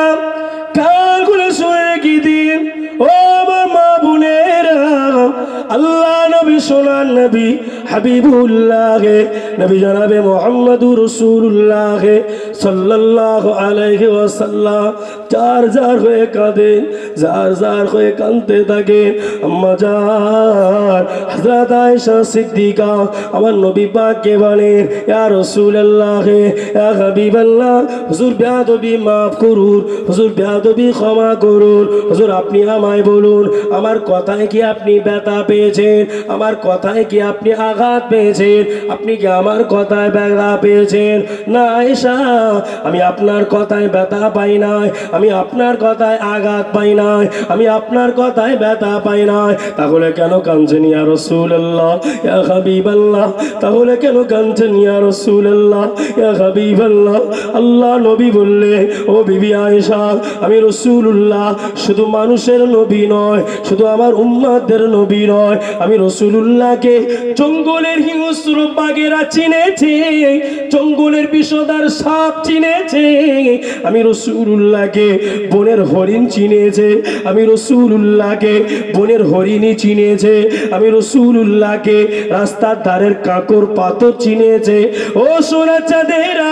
কান খুলে শুনে কি দিন। ও আমার মা বোনেরা, আল্লাহ নবী, সোনার নবী হাবিবুল্লাহ নবী জনাবে মুহাম্মদুর রাসূলুল্লাহ সাল্লাল্লাহু আলাইহি ওয়াসাল্লাম যার যার হয়ে কাঁদেন, যার যার হয়ে কাঁদতে থাকে। আম্মা জান হযরত আয়েশা সিদ্দিকা আমার নবী পাককে বলেন, ইয়া রাসূলুল্লাহ ইয়া হাবিবাল্লাহ, হুজুর বেয়াদবি মাফ করুন, হুজুর বেয়াদবি ক্ষমা করুন, হুজুর আপনি আমায় বলুন আমার কথায় কি আপনি ব্যথা পেয়েছেন, আমার কথায় কি আপনি আঘাত পেয়েছেন, আপনি কি আমার কথায় ব্যথা পেয়েছেন? না আয়েশা, আমি আপনার কথায় ব্যথা পাই নাই, আমি আপনার কথায় আঘাত পাই নাই, আমি আপনার কথায় ব্যথা পাই নাই। তাহলে কেন কাঁদছেন ইয়া রাসূলুল্লাহ ইয়া হাবিবাল্লাহ? তাহলে কেন কাঁদছেন ইয়া রাসূলুল্লাহ ইয়া হাবিবাল্লাহ? আল্লাহ নবী বললে, ও বিবি আয়েশা, আমি রাসূলুল্লাহ শুধু মানুষের নবী নয়, শুধু আমার উম্মতদের নবী নয়, আমি রাসূলুল্লাহকে জঙ্গলের হিংস্র বাঘেরা চিনেছে, জঙ্গলের বিষধর সাপ চিনেছে, আমি রাসূলুল্লাহকে বনের হরিণ চিনেছে, আমি রাসূলুল্লাহকে বনের হরিণী চিনেছে, আমি রাসূলুল্লাহকে রাস্তার ধারের কাঁকর পাথর চিনেছে। ও সোনা চাঁদেরা,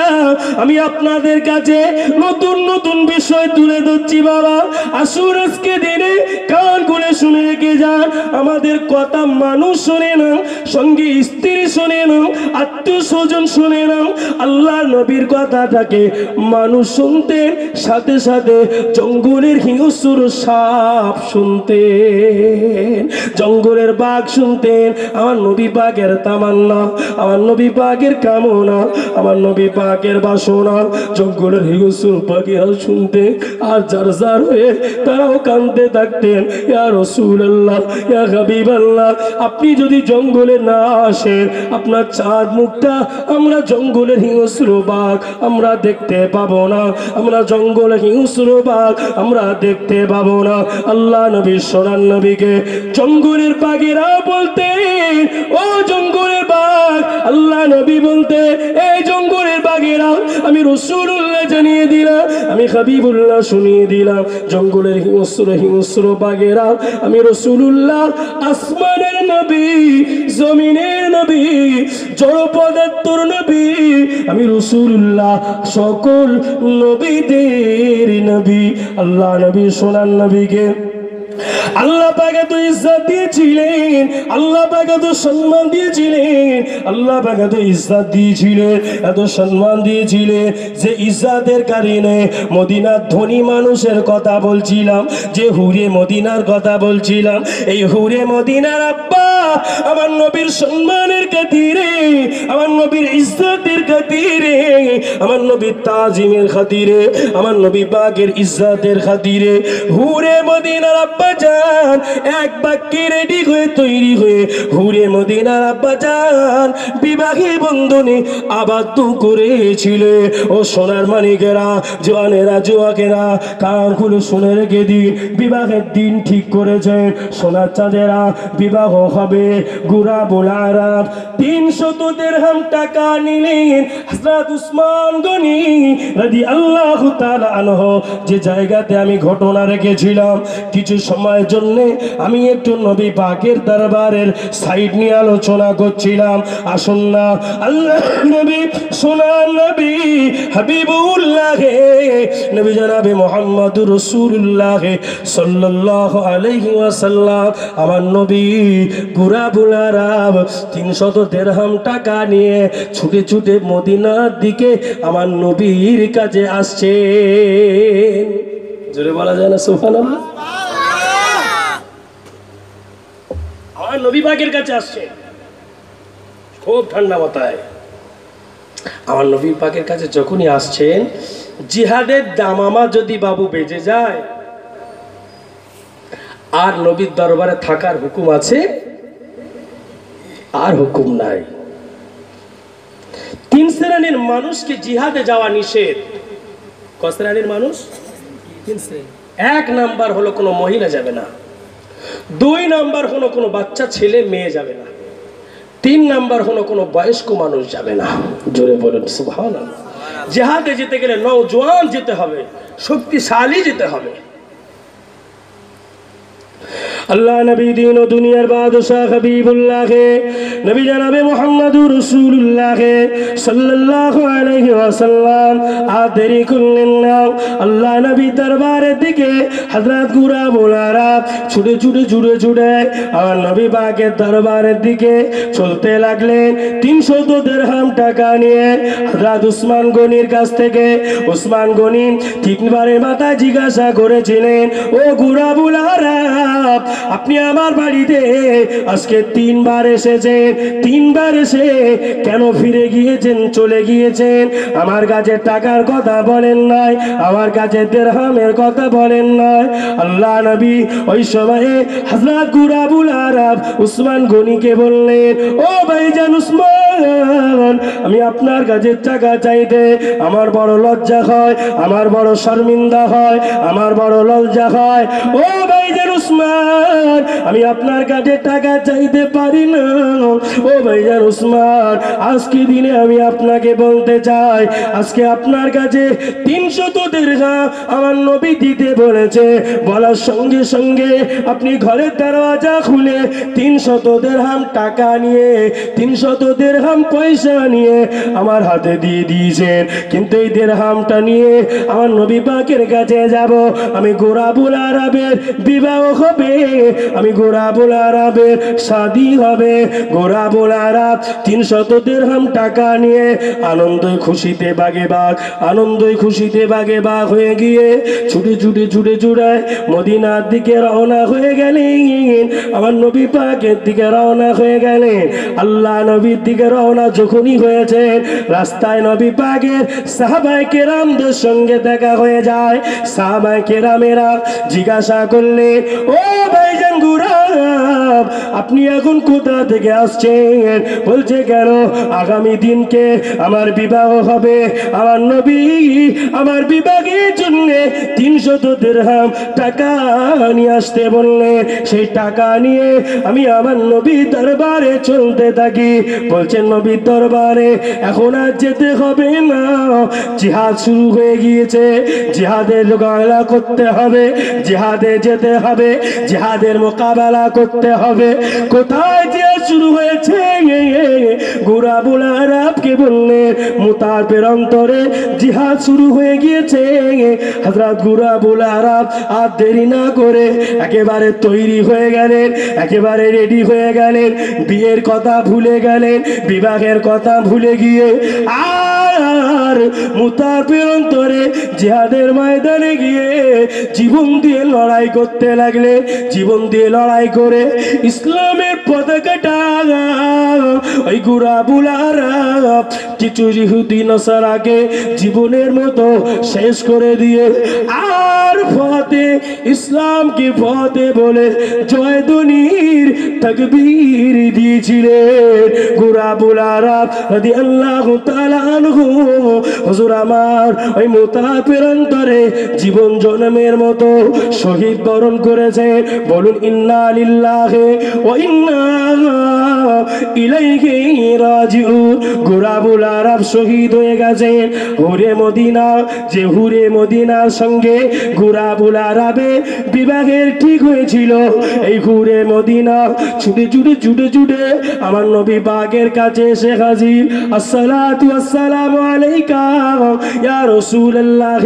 আমি আপনাদের কাছে নতুন নতুন বিষয় তুলে ধরছি বাবা। আসুন আজকে দিনে কান খুলে শুনে রেখে যান, আমাদের কথা মানুষ শোনে না, সঙ্গে স্ত্রী শোনে না, আত্মীয় স্বজন শোনে না, আল্লাহ নবীর কথাটাকে মানুষ শুনতেন, সাথে সাথে জঙ্গলের হিংস্র সাপ শুনতেন, জঙ্গলের বাঘ শুনতেন। আমার নবী পাকের তামান্না, আমার নবী পাকের কামনা, আমার নবী পাকের বাসনা জঙ্গলের হিংস্র পাখিরা শুনতেন, আর যার যার হয়ে তারাও কাঁদতে থাকতেন, ইয়া রাসূলুল্লাহ ইয়া হাবিবাল্লাহ, আপনি যদি জঙ্গলে না আসেন আপনার চাঁদ মুখটা আমরা জঙ্গলের হিংস্র বাঘ আমরা দেখতে পাবো না, আমরা জঙ্গলের হিংস্র বাঘ আমরা দেখতে পাবো না। আল্লাহ নবী সোনার নবীকে জঙ্গলের বাঘেরা বলতেন, ও জঙ্গলের বাঘ, আল্লাহ নবী বলতে, এই জঙ্গলের বাঘেরা, আমি রাসূলুল্লাহ জানিয়ে দিলাম, আমি হাবিবুল্লাহ শুনিয়ে দিলাম, জঙ্গলের হিংস্র বাঘেরা আমি রাসূলুল্লাহ আসমানের নবী, জমিনের নবী, জড় পদার্থের নবী, আমি রাসূলুল্লাহ সকল নবীদের নবী। আল্লাহ নবী সোনার নবীকে আল্লাহ পাক এত ইজ্জত দিয়েছিলেন, আল্লাহ পাক এত সম্মান দিয়েছিলেন, আল্লাহ পাক এত ইজ্জত দিয়েছিলেন, এত সম্মান দিয়েছিলেন, যে ইজ্জতের কারণে মদিনার ধনী মানুষের কথা বলছিলাম, যে হুরে মদিনার কথা বলছিলাম, এই হুরে মদিনার আব্বা আমার নবীর সম্মানের খাতিরে, আমার নবীর ইজ্জতের খাতিরে, আমার নবীর তাজিমের খাতিরে, আমার নবী পাকের ইজ্জতের খাতিরে হুরে মদিনার আব্বা জান এক বাক্যে রেডি হয়ে তৈরি হয়ে হুরে মদিনার আব্বা জান বিবাহে বন্ধনে আবদ্ধ করেছিল। ও সোনার মানিকেরা, জোয়ানেরা, জোয়াকেরা, কান খুলে শুনে রেখে দিন, বিবাহের দিন ঠিক করেছেন। সোনার চাঁদেরা বিবাহ হবে গুরাবুল আরাব, 300 দিরহাম টাকা নিলেন হযরত উসমান গনি রাদিয়াল্লাহু তাআলা আনহু। যে জায়গাতে আমি ঘটনা রেখেছিলাম, কিছু সময়ের জন্য আমি একটু নবী পাকের দরবারের সাইড নিয়ে আলোচনা করছিলাম। আসুন না, আল্লাহ নবী সোনার নবী হাবিবুল্লাহ নবী জনাবে মুহাম্মদুর রাসূলুল্লাহ সাল্লাল্লাহু আলাইহি ওয়াসাল্লাম, আমার নবী গুরাবুল আরাব 300 দিরহাম টাকা নিয়ে ছুটে ছুটে মদিনার দিকে আমার নবীর কাছে আসছেন। জোরে বলা যায় না সুবহানাল্লাহ? আমার নবী পাকের কাছে আসছে, খুব ঠান্ডা মাথায়। আমার নবী পাকের কাছে যখনই আসছেন, জিহাদের দামামা যদি বাবু বেজে যায় আর নবীর দরবারে থাকার হুকুম আছে আর হুকুম নাই। 3 শ্রেণীর মানুষকে জিহাদে যাওয়া নিষেধ। ক শ্রেণীর মানুষ? 3 শ্রেণী। 1 নাম্বার হলো কোনো মহিলা যাবে না, 2 নাম্বার হলো কোনো বাচ্চা ছেলে মেয়ে যাবে না, 3 নাম্বার হলো কোনো বয়স্ক মানুষ যাবে না। জোরে বলুন সুবহানাল্লাহ। জিহাদে যেতে গেলে নওজোয়ান যেতে হবে, শক্তিশালী যেতে হবে। अल्लाह नबी दीन व दुनियार बादशाह हबीबुल्लाह है नबी जनाबे मुहम्मदुर रसूलुल्लाह है सल्लल्लाहु अलैहि वसल्लम आप देरी करलेন না আল্লাহ নবী দরবারের দিকে হযরত গুরাবুলারা ছুটে ছুটে ছুটে ছুটে আমার নবী পাকের দরবারের দিকে চলতে লাগলেন 300 দিরহাম টাকা নিয়ে হযরত উসমান গনির কাছ থেকে উসমান গনি তিনবারের মাথা জিজ্ঞাসা করেছিলেন ও গুরাবুলারা আপনি আমার বাড়িতে আজকে তিনবার এসেছেন তিনবার এসে কেন ফিরে গিয়েছেন চলে গিয়েছেন আমার কাছে টাকার কথা বলেন নাই আমার কাছে দিরহামের কথা বলেন নাই আল্লাহ নবী ওই সময়ে হযরত গুরাবুল আরাব উসমান গনিকে বললেন ও ভাইজান উসমান আমি আপনার কাছে টাকা চাইতে আমার বড় লজ্জা হয় আমার বড় শর্মিন্দা হয় আমার বড় লজ্জা হয় ও ভাইজান উসমান আমি আপনার কাছে টাকা চাইতে পারি না ও ভাইজান উসমান আজকে দিনে আমি আপনাকে বলতে চাই আজকে আপনার কাছে 300 দিরহাম আমার নবী দিতে বলেছে বলার সঙ্গে সঙ্গে আপনি ঘরের দরওয়াজা খুলে 300 দিরহাম টাকা নিয়ে 300 দিরহাম পয়সা নিয়ে আমার হাতে দিয়ে দিয়েছেন কিন্তু এই দিরহামটা নিয়ে আমার নবী পাকের কাছে যাব আমি গুরাবুল আরাবের বিবাহ হবে আমি গুরাবুল আরাবের শাদী হবে গুরাবুল আরাব 300 দিরহাম টাকা নিয়ে আনন্দই খুশিতে বাগে বাগ আনন্দই খুশিতে বাগে বাগ হয়ে গিয়ে ছুটে ছুটে ছুটে ছুটে মদিনার দিকে রওনা হয়ে গেলেন আমার নবী পাকের দিকে রওনা হয়ে গেলেন আল্লাহ নবীর দিকে রওনা যখনই হয়েছে রাস্তায় নবী পাকের সাহাবায়ে কেরামদের সঙ্গে দেখা হয়ে যায় সাহাবায়ে কেরামেরা জিজ্ঞাসা করলেন ও ভাইজান গুরাব আপনি এখন কোথা থেকে আসছেন বলছে কেন আগামী দিনকে আমার বিবাহ হবে আমার নবী আমার বিবাহের জন্য 300 দিরহাম টাকা নিয়ে আসতে বললেন সেই টাকা নিয়ে আমি আমার নবী দরবারে চলতে থাকি বলছেন নবীর দরবারে এখন আর যেতে হবে না জিহাদ শুরু হয়ে গিয়েছে জিহাদের মোকাবেলা করতে হবে জিহাদে যেতে হবে জিহাদের মোকাবেলা করতে হবে কোথায় জিহাদ শুরু হয়েছে গুরাবুল আরাবকে বললেন মুতার প্রান্তরে জিহাদ শুরু হয়ে গিয়েছে হযরত গুরাবুল আরাব আর দেরি না করে একেবারে তৈরি হয়ে গেলেন একেবারে রেডি হয়ে গেলেন বিয়ের কথা ভুলে গেলেন বিবাহের কথা ভুলে গিয়ে আর মুতার প্রান্তরে জিহাদের ময়দানে গিয়ে জীবন দিয়ে লড়াই করতে লাগলেন জীবন দিয়ে লড়াই করে ইসলামের পতাকাটা ওই গুরাবুল আরাব কিছু ইহুদি নাসারাকে জীবনের মতো শেষ করে দিয়ে আর ফতে ইসলামকে ফতে বলে জয়ধ্বনির তাকবীর দিয়েছিলেন গুরাবুল আরাব রাদিয়াল্লাহু তাআলা আনহু হুজুর আমার ওই মুতার প্রান্তরে জীবন জন্মের মতো শহীদ বরণ করেছেন বলুন ইন্না লিল্লাহি ওয়া ইন্না ইলাইহি রাজিউন গুরাবুল আরাব শহীদ হয়ে গেছেন হুরে মদিনা যে হুরে মদিনার সঙ্গে গুরাবুল আরাবে বিবাহের ঠিক হয়েছিল এই হুরে মদিনা ছুটে ছুটে ছুটে ছুটে আমার নবী পাকের কাছে এসে হাজির আসসালাতু আসসালামু আলাইকা ইয়া রাসূলুল্লাহ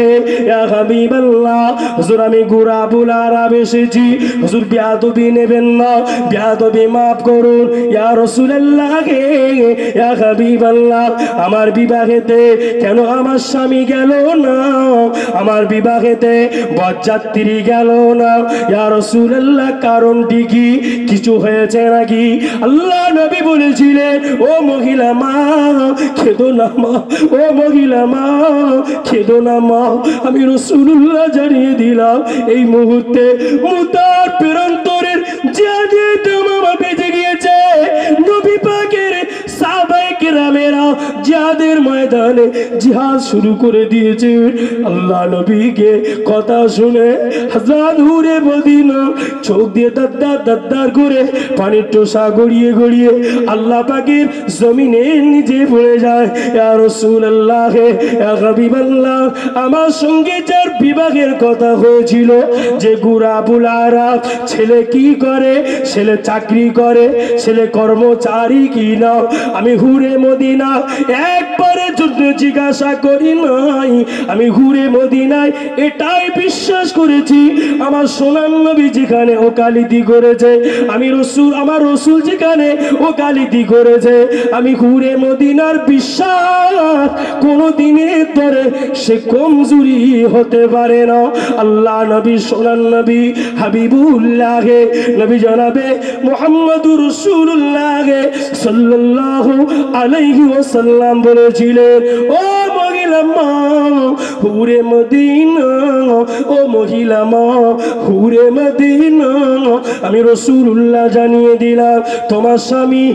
ইয়া হাবিবাল্লাহ হুজুর আমি গুরাবুল আরাব এসেছি হুজুর বেয়াদবি নেবেন না বেয়াদবি maaf করুন ইয়া রাসূলুল্লাহ ইয়া হাবিবাল্লাহ আমার বিবাহেতে কেন আমার স্বামী গেল না আমার বিবাহেতে বরযাত্রী গেল না ইয়া রাসূলুল্লাহ কারণটি কি কিছু হয়েছে নাকি আল্লাহ নবী বলেছিলেন ও মহিলা মা খেদো না মা ও মহিলা মা খেদো না মা আমি রাসূলুল্লাহ জানিয়ে দিলাম এই মুহূর্তে মুতার প্রান্তরের জিহাদের দামামা বেজে গিয়েছে নবী পাকের সাহাবায়ে কেরামেরা জিহাদের ময়দানে জিহাদ শুরু করে দিয়েছে। আল্লাহ নবীকে কথা শুনে হযরত হুরে মদিনা চোখ দিয়ে দাদ্দার করে পানির টোসা গড়িয়ে গড়িয়ে আল্লাহ পাকের জমিনে নিচে পড়ে যায়। ইয়া রাসূলুল্লাহ, ইয়া হাবিবাল্লাহ, আমার সঙ্গে যার বিবাহের কথা হয়েছিল, যে গুরাবুল আরাব, ছেলে কি করে, ছেলে চাকরি করে, ছেলে কর্মচারী কি না, আমি হুরে মদিনা একবারের জন্য জিজ্ঞাসা করি নাই। আমি হুরে মদিনায় এটাই বিশ্বাস করেছি, আমার সোনার নবী যেখানে ওকালতি করেছে, আমার রসুল যেখানে ওকালতি করেছে, আমি হুরে মদিনার বিশ্বাস কোনো দিনের ধরে সে কমজোরি হতে পারে না। আল্লাহ নবী, সোনার নবী হাবিবুল্লাহ নবী জনাবে মুহাম্মদুর রাসূলুল্লাহ সাল্লাল্লাহু আলাইহি ওয়াসাল্লাম বলেছিলেন, ও মহিলা মা হুরে মদিনা, ও মহিলা মা হুরে মদিনা, আমি রাসূলুল্লাহ জানিয়ে দিলাম তোমার স্বামী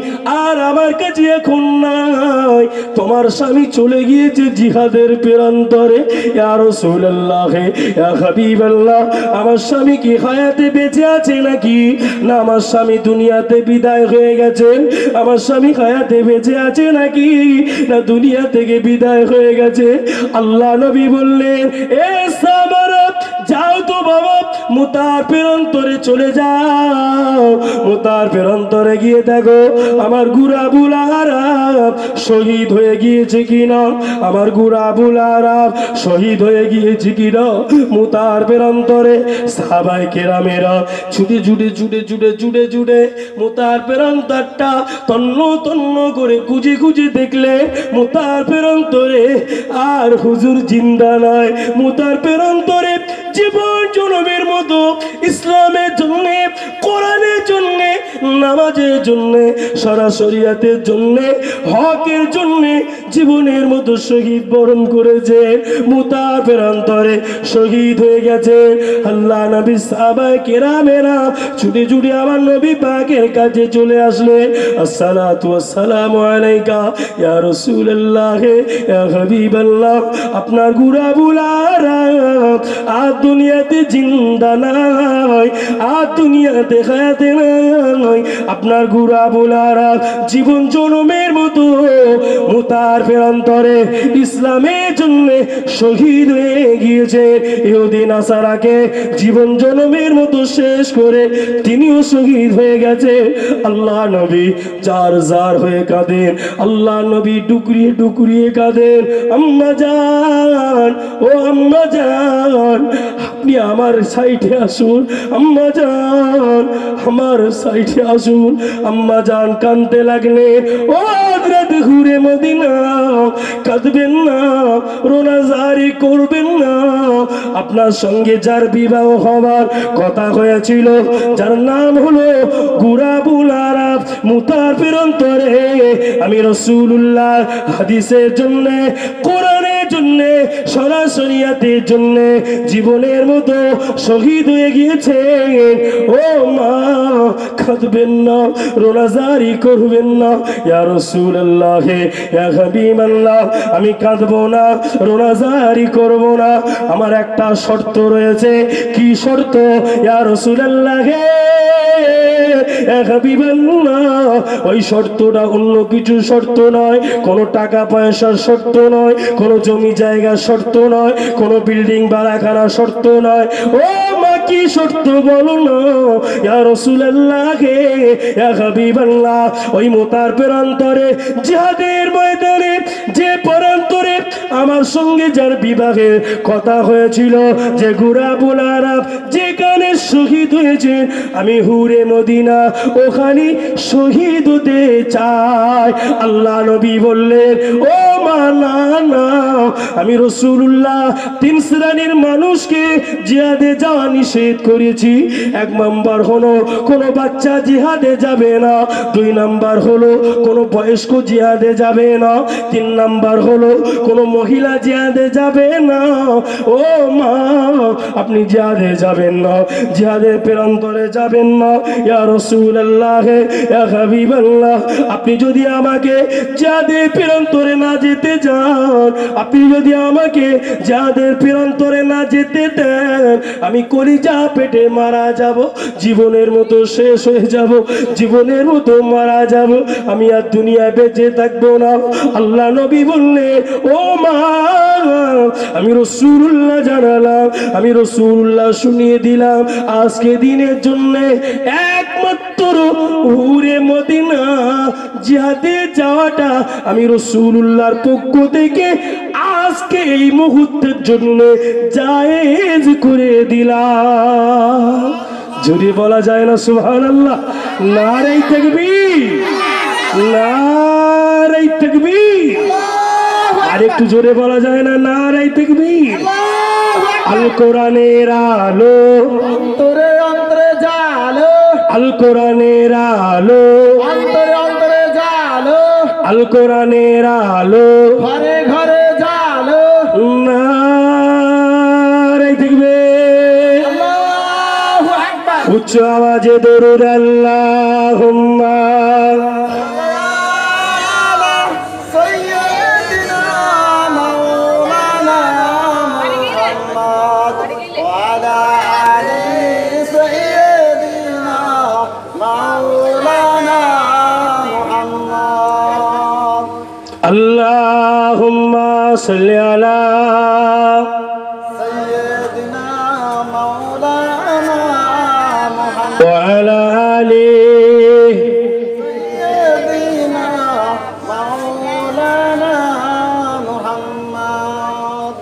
আর আমার কাছে এখন নাই, তোমার স্বামী চলে গিয়েছে জিহাদের প্রান্তরে। ইয়া রাসূলুল্লাহ, ইয়া হাবিবাল্লাহ, আমার স্বামী কি হায়াতে বেঁচে আছে নাকি? না, আমার স্বামী দুনিয়াতে বিদায় হয়ে গেছে। আমার স্বামী হায়াতে বেঁচে আছে নাকি? না, দুনিয়া থেকে বিদায় হয়ে গেছে। আল্লাহ নবী বললেন, এ সাহাবারা, যাও তো বাবা, মুতার প্রান্তরে চলে যাও, মুতার প্রান্তরে গিয়ে দেখো আমার গুরাবুল আরাব শহীদ হয়ে গিয়েছে কিনা, আমার গুরাবুল আরাব শহীদ হয়ে গিয়েছে কিনা। মুতার প্রান্তরে সাহাবায়ে কেরামেরা ছুটে ছুটে ছুটে ছুটে ছুটে ছুটে মুতার প্রান্তরটা তন্ন তন্ন করে খুঁজে খুঁজে দেখলে মুতার প্রান্তরে আর হুজুর জিন্দা নয়। মুতার প্রান্তরে জীবন জনমের মতো ইসলামের জন্য, কোরআনের জন্য, নামাজের জন্য, শরিয়াতের জন্য, হকের জন্য জীবনের মতো শহীদ বরণ করেছে, মুতার প্রান্তরে শহীদ হয়ে গেছে। আল্লাহ নবী সাহাবায়ে কেরামেরা ছুটে ছুটে আমার নবী পাকের কাছে চলে আসলেন। আসসালাতু ওয়াসসালামু আলাইকা ইয়া রাসূলুল্লাহ, ইয়া হাবিবাল্লাহ, আপনার গুরাবুল আরাব আর দুনিয়াতে জিন্দা নাই, আর দুনিয়াতে হায়াতে নাই। আপনার গুরাবুল আরাব জীবন জনমের মতো মুতার প্রান্তরে ইসলামের জন্য শহীদ হয়ে গিয়েছে। ইহুদি নাসারাকে জীবন জনমের মতো শেষ করে তিনিও শহীদ হয়ে গেছে। আল্লাহ নবী জার জার হয়ে কাঁদেন, আল্লাহ নবী ডুকরিয়ে ডুকরিয়ে কাঁদেন, আম্মা জান, ও আম্মা জান, আপনি আমার সাইডে আসুন, আম্মা জান, আমার সাইডে আসুন। আম্মা জান কাঁদতে লাগলেন, ও হযরত হুরে মদিনা, কাঁদবেন না, রোনাজারি করবেন না। আপনার সঙ্গে যার বিবাহ হবার কথা হয়েছিল, যার নাম হলো গুরাবুল আরাব, মুতার প্রান্তরে আমি রাসূলুল্লাহ হাদিসের জন্য, কোরআনের জন্য, শরিয়াতের জন্য জীবনের মতো শহীদ হয়ে গিয়েছে। ও মা, কাঁদবেন না, রোনাজারি করবেন না। ইয়া রাসূলুল্লাহ, ইয়া হাবিবাল্লাহ, আমি কাঁদবো না, রোনাজারি করব না, আমার একটা শর্ত রয়েছে। কি শর্ত? ইয়া রাসূলুল্লাহ, ইয়া হাবিবাল্লাহ, ওই শর্তটা অন্য কিছু শর্ত নয়, কোনো টাকা পয়সার শর্ত নয়, কোনো জমি জায়গার শর্ত নয়, কোনো বিল্ডিং বাড়াখানা শর্ত নয়। ও মা, কি শর্ত বলো না? ইয়া রাসূলুল্লাহ, ইয়া হাবিবাল্লাহ, ওই মুতার প্রান্তরে জিহাদের ময়দানে যে প্রান্তরে আমার সঙ্গে যার বিবাহের কথা হয়েছিল, যে গুরাবুল আরাব যেখানে শহীদ হয়েছে, আমি হুরে মদিনা ওখানে শহীদ হতে চাই। আল্লাহ নবী বললেন, ও মা না না, আমি রাসূলুল্লাহ তিন শ্রেণীর মানুষকে জিহাদে যাওয়া নিষেধ করেছি। এক নাম্বার হলো কোনো বাচ্চা জিহাদে যাবে না, দুই নাম্বার হলো কোনো বয়স্ক জিহাদে যাবে না, তিন নাম্বার হলো কোনো মহিলা জিহাদে যাবে না। ও মা, আপনি জিহাদে যাবেন না, জিহাদের প্রান্তরে যাবেন না। ইয়া রাসূলুল্লাহ, ইয়া হাবিবাল্লাহ, আপনি যদি আমাকে জিহাদের প্রান্তরে না যেতে যান, আপনি যদি আমাকে জিহাদের প্রান্তরে না যেতে দেন, আমি কলিজা পেটে মারা যাব, জীবনের মতো শেষ হয়ে যাব, জীবনের মতো মারা যাব, আমি আর দুনিয়ায় বেঁচে থাকবো না। আল্লাহ নবী বললেন, ও মা, আমি রাসূলুল্লাহ জানালাম, আমি রাসূলুল্লাহ শুনিয়ে দিলাম, আজকে দিনের জন্য একমাত্র হুরে মদিনা জিহাদে যাওয়াটা আমি রাসূলুল্লাহর পক্ষ থেকে আজকে এই মুহূর্তের জন্য জায়েজ করে দিলাম। যদি বলা যায় না সুবহানাল্লাহ? নারে তাকবীর, নারে তাকবীর। আর একটু জোরে বলা যায় না? নারে তাকবীর। আল কোরআনের আলো অন্তরে অন্তরে জালো, আল কোরআনের আলো, অন্তরে অন্তরে জালো, আল কোরআনের আলো, ঘরে ঘরে জালো। নারে তাকবীর। আল্লাহু আকবার। উচ্চ আওয়াজে দরুদ আল্লাহুম্মা سيدنا مولانا محمد وعلى آل سيدنا مولانا محمد আল্লাহুম্মা সাল্লি আলা سيدنا مولانا محمد ওয়া আলা আলি سيدنا مولانا محمد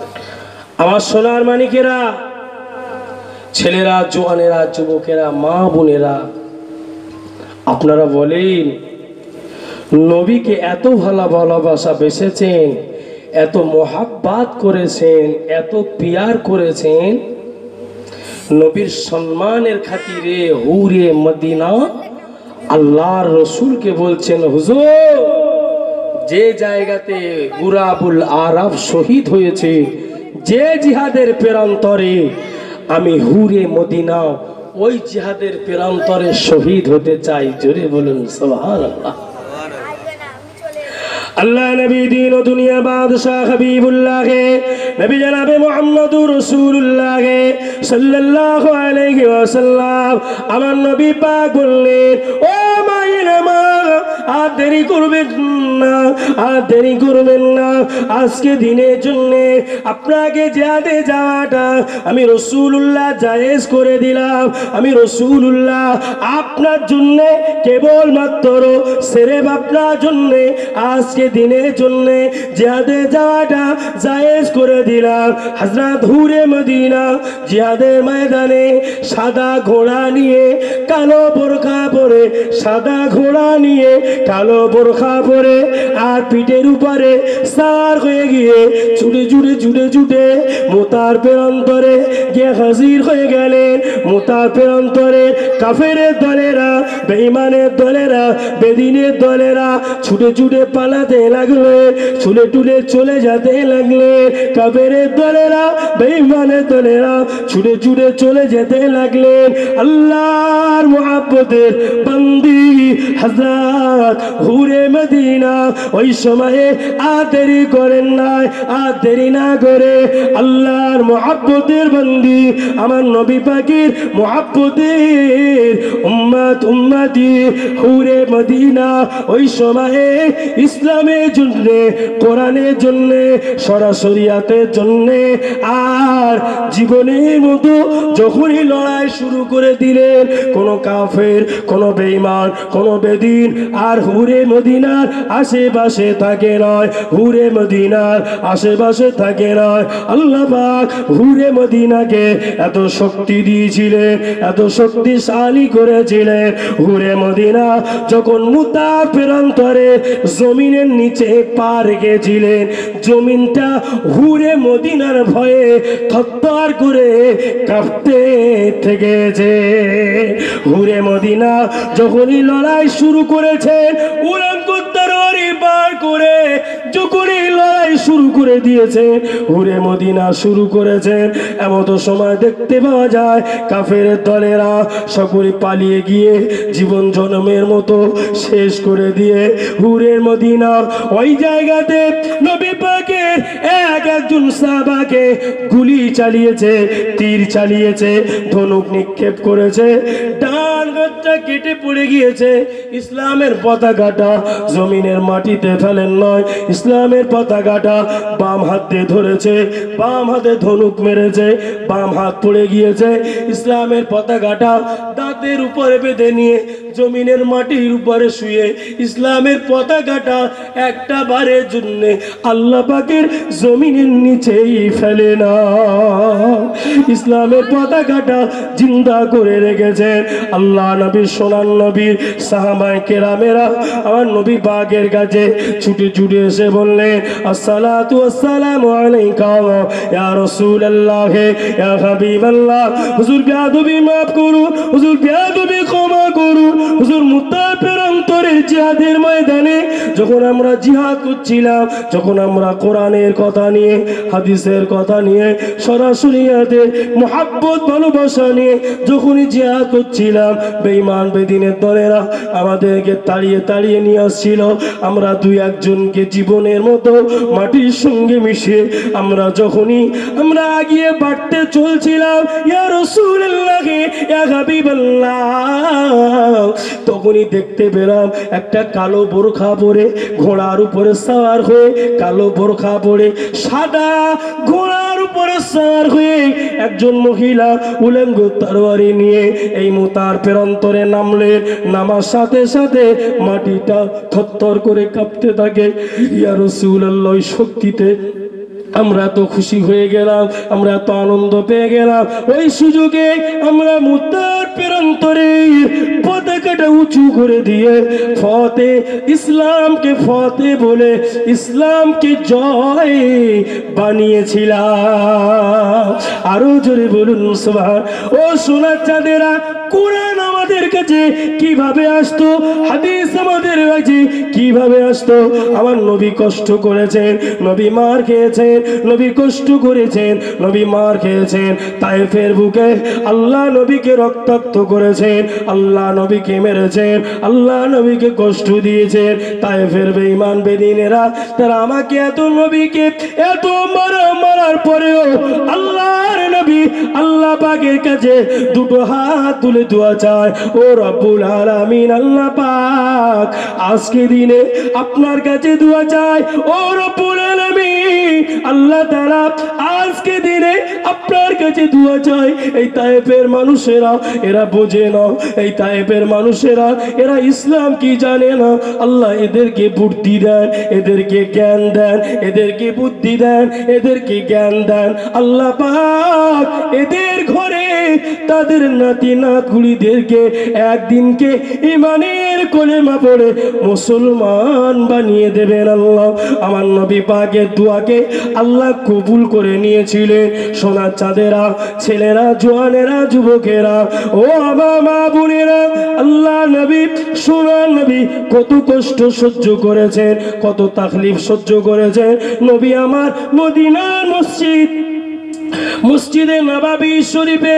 আমার সোনার মানিকেরা, ছেলেরা, জোয়ানেরা, যুবকেরা, মা বোনেরা, আপনারা বলেন নবীকে এত ভালোবাসা বেসেছেন, এত মোহাব্বত করেছেন, এত পিয়ার করেছেন, নবীর সম্মানের খাতিরে হুরে মদিনা আল্লাহর রসুলকে বলছেন, হুজুর, যে জায়গাতে গুরাবুল আরব শহীদ হয়েছে, যে জিহাদের প্রান্তরে, আমি হুরে মদিনা ওই জিহাদের প্রান্তরে শহীদ হতে চাই। জোরে বলুন সুবহানাল্লাহ। আল্লাহ নবী দিন ও দুনিয়া বাদশাহ হাবিবুল্লাহ নবী জনাবে মুহাম্মদুর রাসূলুল্লাহ সাল্লাল্লাহু আলাইহি ওয়াসাল্লাম, আমার নবী পাক বললেন, ও মায়েরা মা, আর দেরি করবেন না, আর দেরি করবেন না, আজকে দিনের জন্য আপনাকে জিহাদে যাওয়াটা আমি রাসূলুল্লাহ জায়েজ করে দিলাম। আমি রাসূলুল্লাহ আপনার জন্য কেবলমাত্র সেরেফ আপনার জন্য আজকে দিনের জন্য জিহাদে যাওয়াটা জায়েজ করে দিলাম। হযরত হুরে মদিনা জিহাদের ময়দানে সাদা ঘোড়া নিয়ে কালো বোরখা পরে, সাদা ঘোড়া নিয়ে কালো বোরখা পরে, আর পিঠের উপরে সার হয়ে গিয়ে ছুটে ছুটে ছুটে ছুটে মোতার প্রান্তরে গিয়ে হাজির হয়ে গেলেন। মোতার প্রান্তরে কাফেরের দলেরা, বেঈমানের দলেরা, বেদিনের দলেরা ছুটে ছুটে পালাতে লাগলে, ছুটে ছুটে চলে যেতে লাগলে। কাফেরের দলেরা, বেঈমানের দলেরা ছুটে ছুটে চলে যেতে লাগলেন। আল্লাহর মুহাব্বতের বান্দি হযরত হুরে মদিনা ওই সময়ে আর দেরি করেন নাই, আর দেরি না করে আল্লাহর মুহাব্বতের বান্দি, আমার নবী পাকের মুহাব্বতের উম্মত উম্মতি হুরে মদিনা ওই সময়ে ইসলামের জন্য, কোরআনের জন্য, শরিয়াতের জন্য আর জীবনের মতো যখনই লড়াই শুরু করে দিলেন, কোন কাফের, কোন বেঈমান, কোন বেদিন আর আর হুরে মদিনার আশেপাশে থাকে নয়, হুরে মদিনার আশেপাশে থাকে নয়। আল্লাহ পাক হুরে মদিনাকে এত শক্তি দিয়েছিলেন, এত শক্তিশালী করেছিলেন। হুরে মদিনা যখন মুতা প্রান্তরে জমিনের নিচে পা রেখেছিলেন, জমিনটা হুরে মদিনার ভয়ে থরথর করে কাঁপতে থেকেছে। হুরে মদিনা যখনই লড়াই শুরু করেছেন, উলঙ্গ তরবারি বার করে যখনই লড়াই শুরু করে দিয়েছে, হুরে মদিনা শুরু করেছেন। এমন সময় দেখতে পাওয়া যায় কাফের দলেরা সকলে পালিয়ে গিয়ে জীবন জন্মের মতো শেষ করে দিয়ে হুরের মদিনা ওই জায়গাতে নবী পাকের একজন সাহাবাকে গুলি চালিয়েছে, তীর চালিয়েছে, ধনুক নিক্ষেপ করেছে, ডান হাতটা কেটে পড়ে গিয়েছে। ইসলামের পতাকাটা জমিনের মাটিতে ফেলেন নয়, ইসলামের পতাকাটা বাম হাতে ধরেছে, বাম হাতে ধনুক মেরেছে, বাম হাত পড়ে গিয়েছে। ইসলামের পতাকাটা দাঁতের উপরে বেঁধে নিয়ে জমিনের মাটির উপরে শুয়ে ইসলামের পতাকাটা একটা বারের জন্য আল্লাহ পাকের জমিনের নিচেই ফেলে না, ইসলামের পতাকাটা জিন্দা করে রেখেছেন। আল্লাহ নবীর সোনার নবীর সাহাবায়ে কেরামেরা আমার নবী পাকের কাছে ছুটে ছুটে এসে বললেন, আসসালাতু ওয়াসসালামু আলাইকা ইয়া রাসূলুল্লাহ ইয়া হাবিবাল্লাহ। হুজুর বেয়াদবি মাফ করুন, হুজুর বেয়াদবি ক্ষমা করুন। হুজুর মুতা প্রান্তরের জিহাদের ময়দানে যখন আমরা জিহাদ করছিলাম, যখন আমরা কোরআনের কথা নিয়ে, হাদিসের কথা নিয়ে, সরাসরি মুহাব্বত ভালোবাসা নিয়ে যখনই জিহাদ করছিলাম, বেঈমান বেদিনের দলেরা আমাদেরকে তাড়িয়ে তাড়িয়ে নিয়ে আসছিল। আমরা দুই একজনকে জীবনের মতো মাটির সঙ্গে মিশে যখনই আমরা আগিয়ে বাড়তে চলছিলাম, ইয়া রাসূলুল্লাহ ইয়া হাবিবাল্লাহ, তখনই দেখতে পেলাম একটা কালো বোরখা পরে ঘোড়ার উপরে সওয়ার হয়ে, কালো বোরখা পরে সাদা ঘোড়ার উপরে সওয়ার হয়ে একজন মহিলা উলঙ্গ তরবারি নিয়ে এই মুতার প্রান্তরে নামলেন। নামার সাথে সাথে মাটিটা থরথর করে কাঁপতে থাকে। ইয়া রাসূলুল্লাহ, শক্তিতে আমরা তো খুশি হয়ে গেলাম, আমরা তো আনন্দ পেয়ে গেলাম। ওই সুযোগে আমরা মুতার প্রান্তরে পতাকাটা উঁচু করে দিয়ে ফতে ইসলামকে ফতে বলে ইসলামকে জয় বানিয়েছিলাম। আরো জোরে বলুন সুবহান। ও সোনার চাঁদেরা, কোরআন আমাদের কাছে কিভাবে আসতো, হাদিস আমাদের কাছে কিভাবে আসতো? আমার নবী কষ্ট করেছেন, নবী মার খেয়েছেন, নবী কষ্ট করেছেন, নবী মার খেয়েছেন। তায়েফের বুকে আল্লাহ নবীকে রক্তাক্ত করেছেন, আল্লাহ নবীকে মেরেছেন, আল্লাহ নবীকে কষ্ট দিয়েছেন। তায়েফের বেঈমান বেদিনেরা তারা আমাকে এত নবীকে এত মারার পরেও আল্লাহর নবী আল্লাহ পাকের কাছে দুটো হাত তুলে দোয়া চায়, ও রব্বুল আলামিন, আল্লাহ পাক আজকে দিনে আপনার কাছে দোয়া চায়, ও রব্বুল আলামিন, আল্লাহ তাআলা আজকে দিনে আপনার কাছে দোয়া চায়। এই তায়েফের মানুষেরা এরা বোঝে না, এই তায়েফের মানুষেরা এরা ইসলাম কি জানে না। আল্লাহ এদেরকে বুদ্ধি দেন, এদেরকে জ্ঞান দেন, এদেরকে বুদ্ধি দেন, এদেরকে জ্ঞান দেন। আল্লাহ পাক এদের ঘরে তাদের নাতি নাতগুলিদেরকে একদিনকে ঈমানের কলেমা পড়ে মুসলমান বানিয়ে দেবেন আল্লাহ। আমার নবী পাকের দোয়াকে আল্লাহ কবুল করে নিয়েছিলেন। সোনার চাঁদেরা, ছেলেরা, জওয়ানেরা, যুবকেরা, ও আমার মা বোনেরা, আল্লাহ নবী সোনার নবী কত কষ্ট সহ্য করেছেন, কত তাকলিফ সহ্য করেছেন। নবী আমার মদিনার মসজিদে নববী শরীফে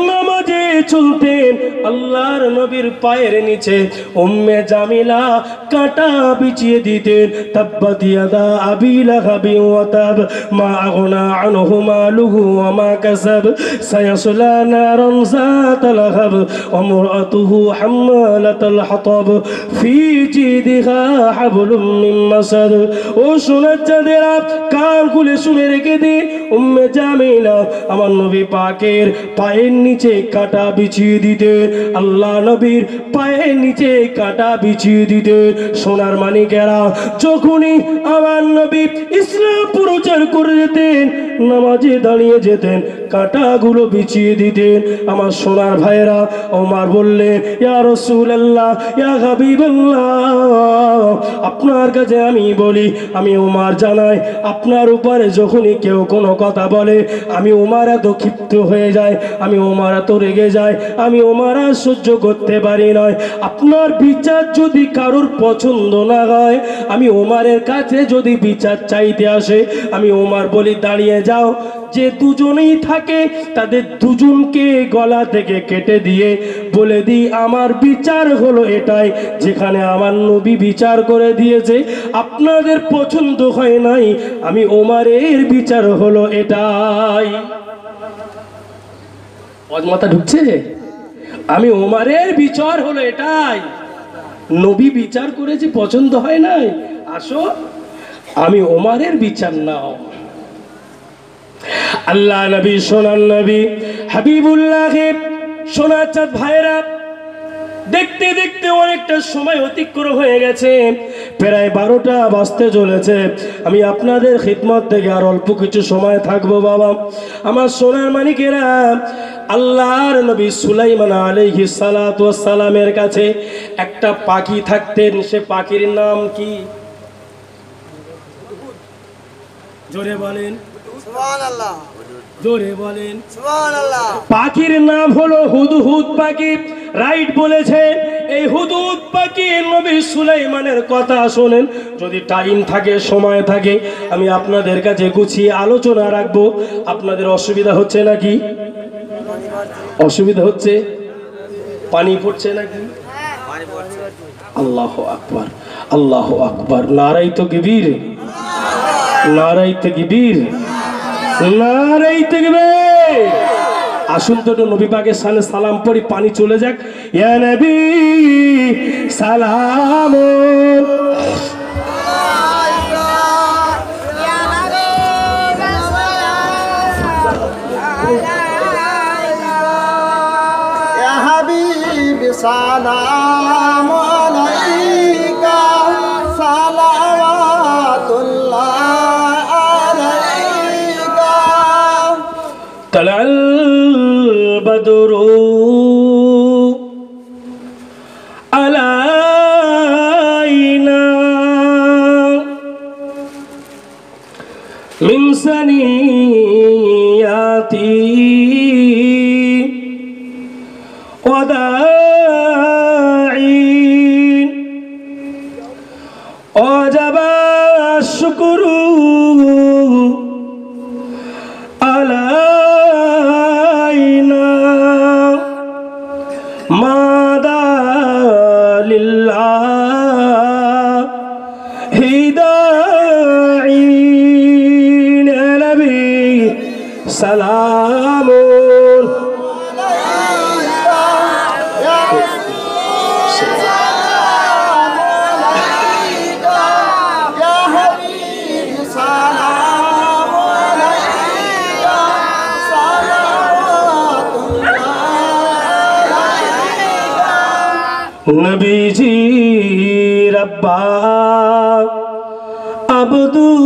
নামাজে চলতেন। আল্লাহর নবীর পায়ের নিচে উম্মে জামিলা কাঁটা বিছিয়ে দিতেন। তাব্বাত ইয়াদা আবি লাহাবি ওয়া তাব, মা আগনা আনহু মালুহু ওয়া মা কাসাব, সায়াসলা নারান যাতা লাহাব, ওয়া মুরআতুহু হাম্মালাতাল হাতাব, ফি জিদিহা হাবলুম মিন মাসাদ। ও সোনার চাঁদেরা, কান খুলে শুনে রেখে দিন, উম্মে জামিলা আমার নবী পাকের পায়ের নিচে কাঁটা বিছিয়ে দিতেন। আল্লাহ নবীর পায়ের নিচে কাঁটা বিছিয়ে দিতেন। সোনার মানিকেরা, যখনই আমার নবী ইসলাম প্রচার করে যেতেন, নামাজে দাঁড়িয়ে যেতেন, কাঁটাগুলো বিছিয়ে দিতেন। আমার সোনার ভাইয়েরা, ওমর বললেন, ইয়া রাসূলুল্লাহ, ইয়া হাবিবাল্লাহ, আপনার কাছে আমি বলি, আমি ওমর জানাই, আপনার উপরে যখনই কেউ কোনো কথা বলে, আমি ওমর এত ক্ষিপ্ত হয়ে যায়, আমি ওমর এত রেগে যাই, আমি ওমর আর সহ্য করতে পারি না। আপনার বিচার যদি কারোর পছন্দ না হয়, আমি ওমরের কাছে যদি বিচার চাইতে আসে, আমি ওমর বলি, দাঁড়িয়ে যাও। যে দুজনেই থাকে তাদের দুজনকে গলা থেকে কেটে দিয়ে বলে দিই, আমার বিচার হলো এটাই, যেখানে আমার নবী বিচার করে দিয়েছে, আপনাদের পছন্দ হয় নাই, আমি ওমরের বিচার হলো এটাই। মাথা ঢুকছে? আমি ওমরের বিচার হলো এটাই, নবী বিচার করেছে, পছন্দ হয় নাই, আসো আমি ওমরের বিচার নাও। আল্লাহ নবী, সোনার নবী হাবিবুল্লাহ, সোনার চাঁদ ভাইরা, দেখতে দেখতে অনেকটা সময় অতিক্রম হয়ে গেছে, প্রায় 12টা বাজতে চলেছে। আমি আপনাদের খিদমত থেকে আর অল্প কিছু সময় থাকবো বাবা। আমার সোনার মানিকেরা, আল্লাহর নবী সুলাইমান আলাইহিস সালাতু ওয়াস সালামের কাছে একটা পাখি থাকতেন। সে পাখির নাম কি? জোরে বলেন সুবহানাল্লাহ, জোরে বলেন সুবহানাল্লাহ। পাখির নাম হলো হুদহুদ পাখি। রাইট বলেছে। এই হুদহুদ পাখি নবী সুলাইমানের কথা শোনেন। যদি টাইম থাকে, সময় থাকে, আমি আপনাদের কাছে গুছিয়ে আলোচনা রাখবো। আপনাদের অসুবিধা হচ্ছে নাকি? অসুবিধা হচ্ছে? পানি পড়ছে নাকি? আল্লাহু আকবার, আল্লাহু আকবার, নারাই তাকবীর, নারাই তাকবীর, নারাই তাকবীর। আসুন তো নবী পাকের সামনে সালাম পড়ি, পানি চলে যাক। ইয়া নবী সালাম, ইয়া হাবিব সালাম আলাইকা, সালাওয়াতুল্লাহ আলাইকা। তালাল বদরু আলাইনা মিন সানিয়াতি ওয়াদাইন ওয়াজাবা শুকরু আলাইনা মাদা লিল্লাহি দাঈন। নবী সালামুন নবীজি রব্বা আব্দুল্লাহ,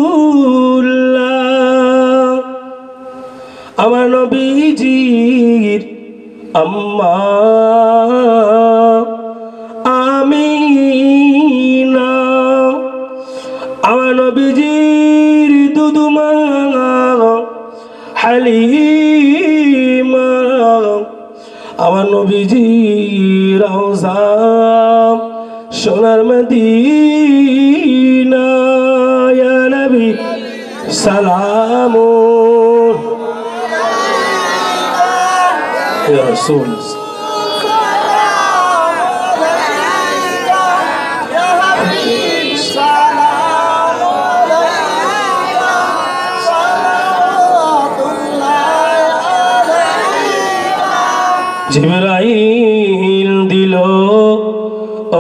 আমার নবীজির আম্মা আমিনা, আমার নবীজির দুদুমা হালিমা, আমার নবীজির রওজা সোনার মদিনা। ইয়া নবী সালামুন ইয়া রাসূল। জিবরাইল দিল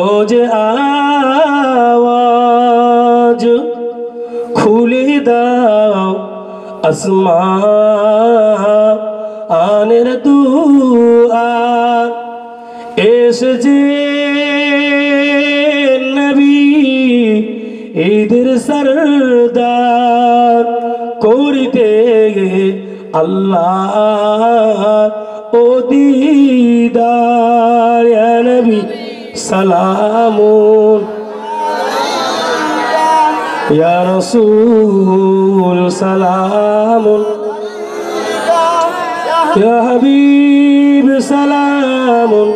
ও যে আওয়াজ, খুলে দাও আসমান আনের দুয়ার এসেছে নবী ঈদের সরদার করিতে আল্লাহ ও দিদার ইয়া নবী সালামুন ইয়া রাসূল সালামুন ইয়া হাবিব সালামুন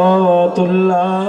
সালাওয়াতুল্লাহ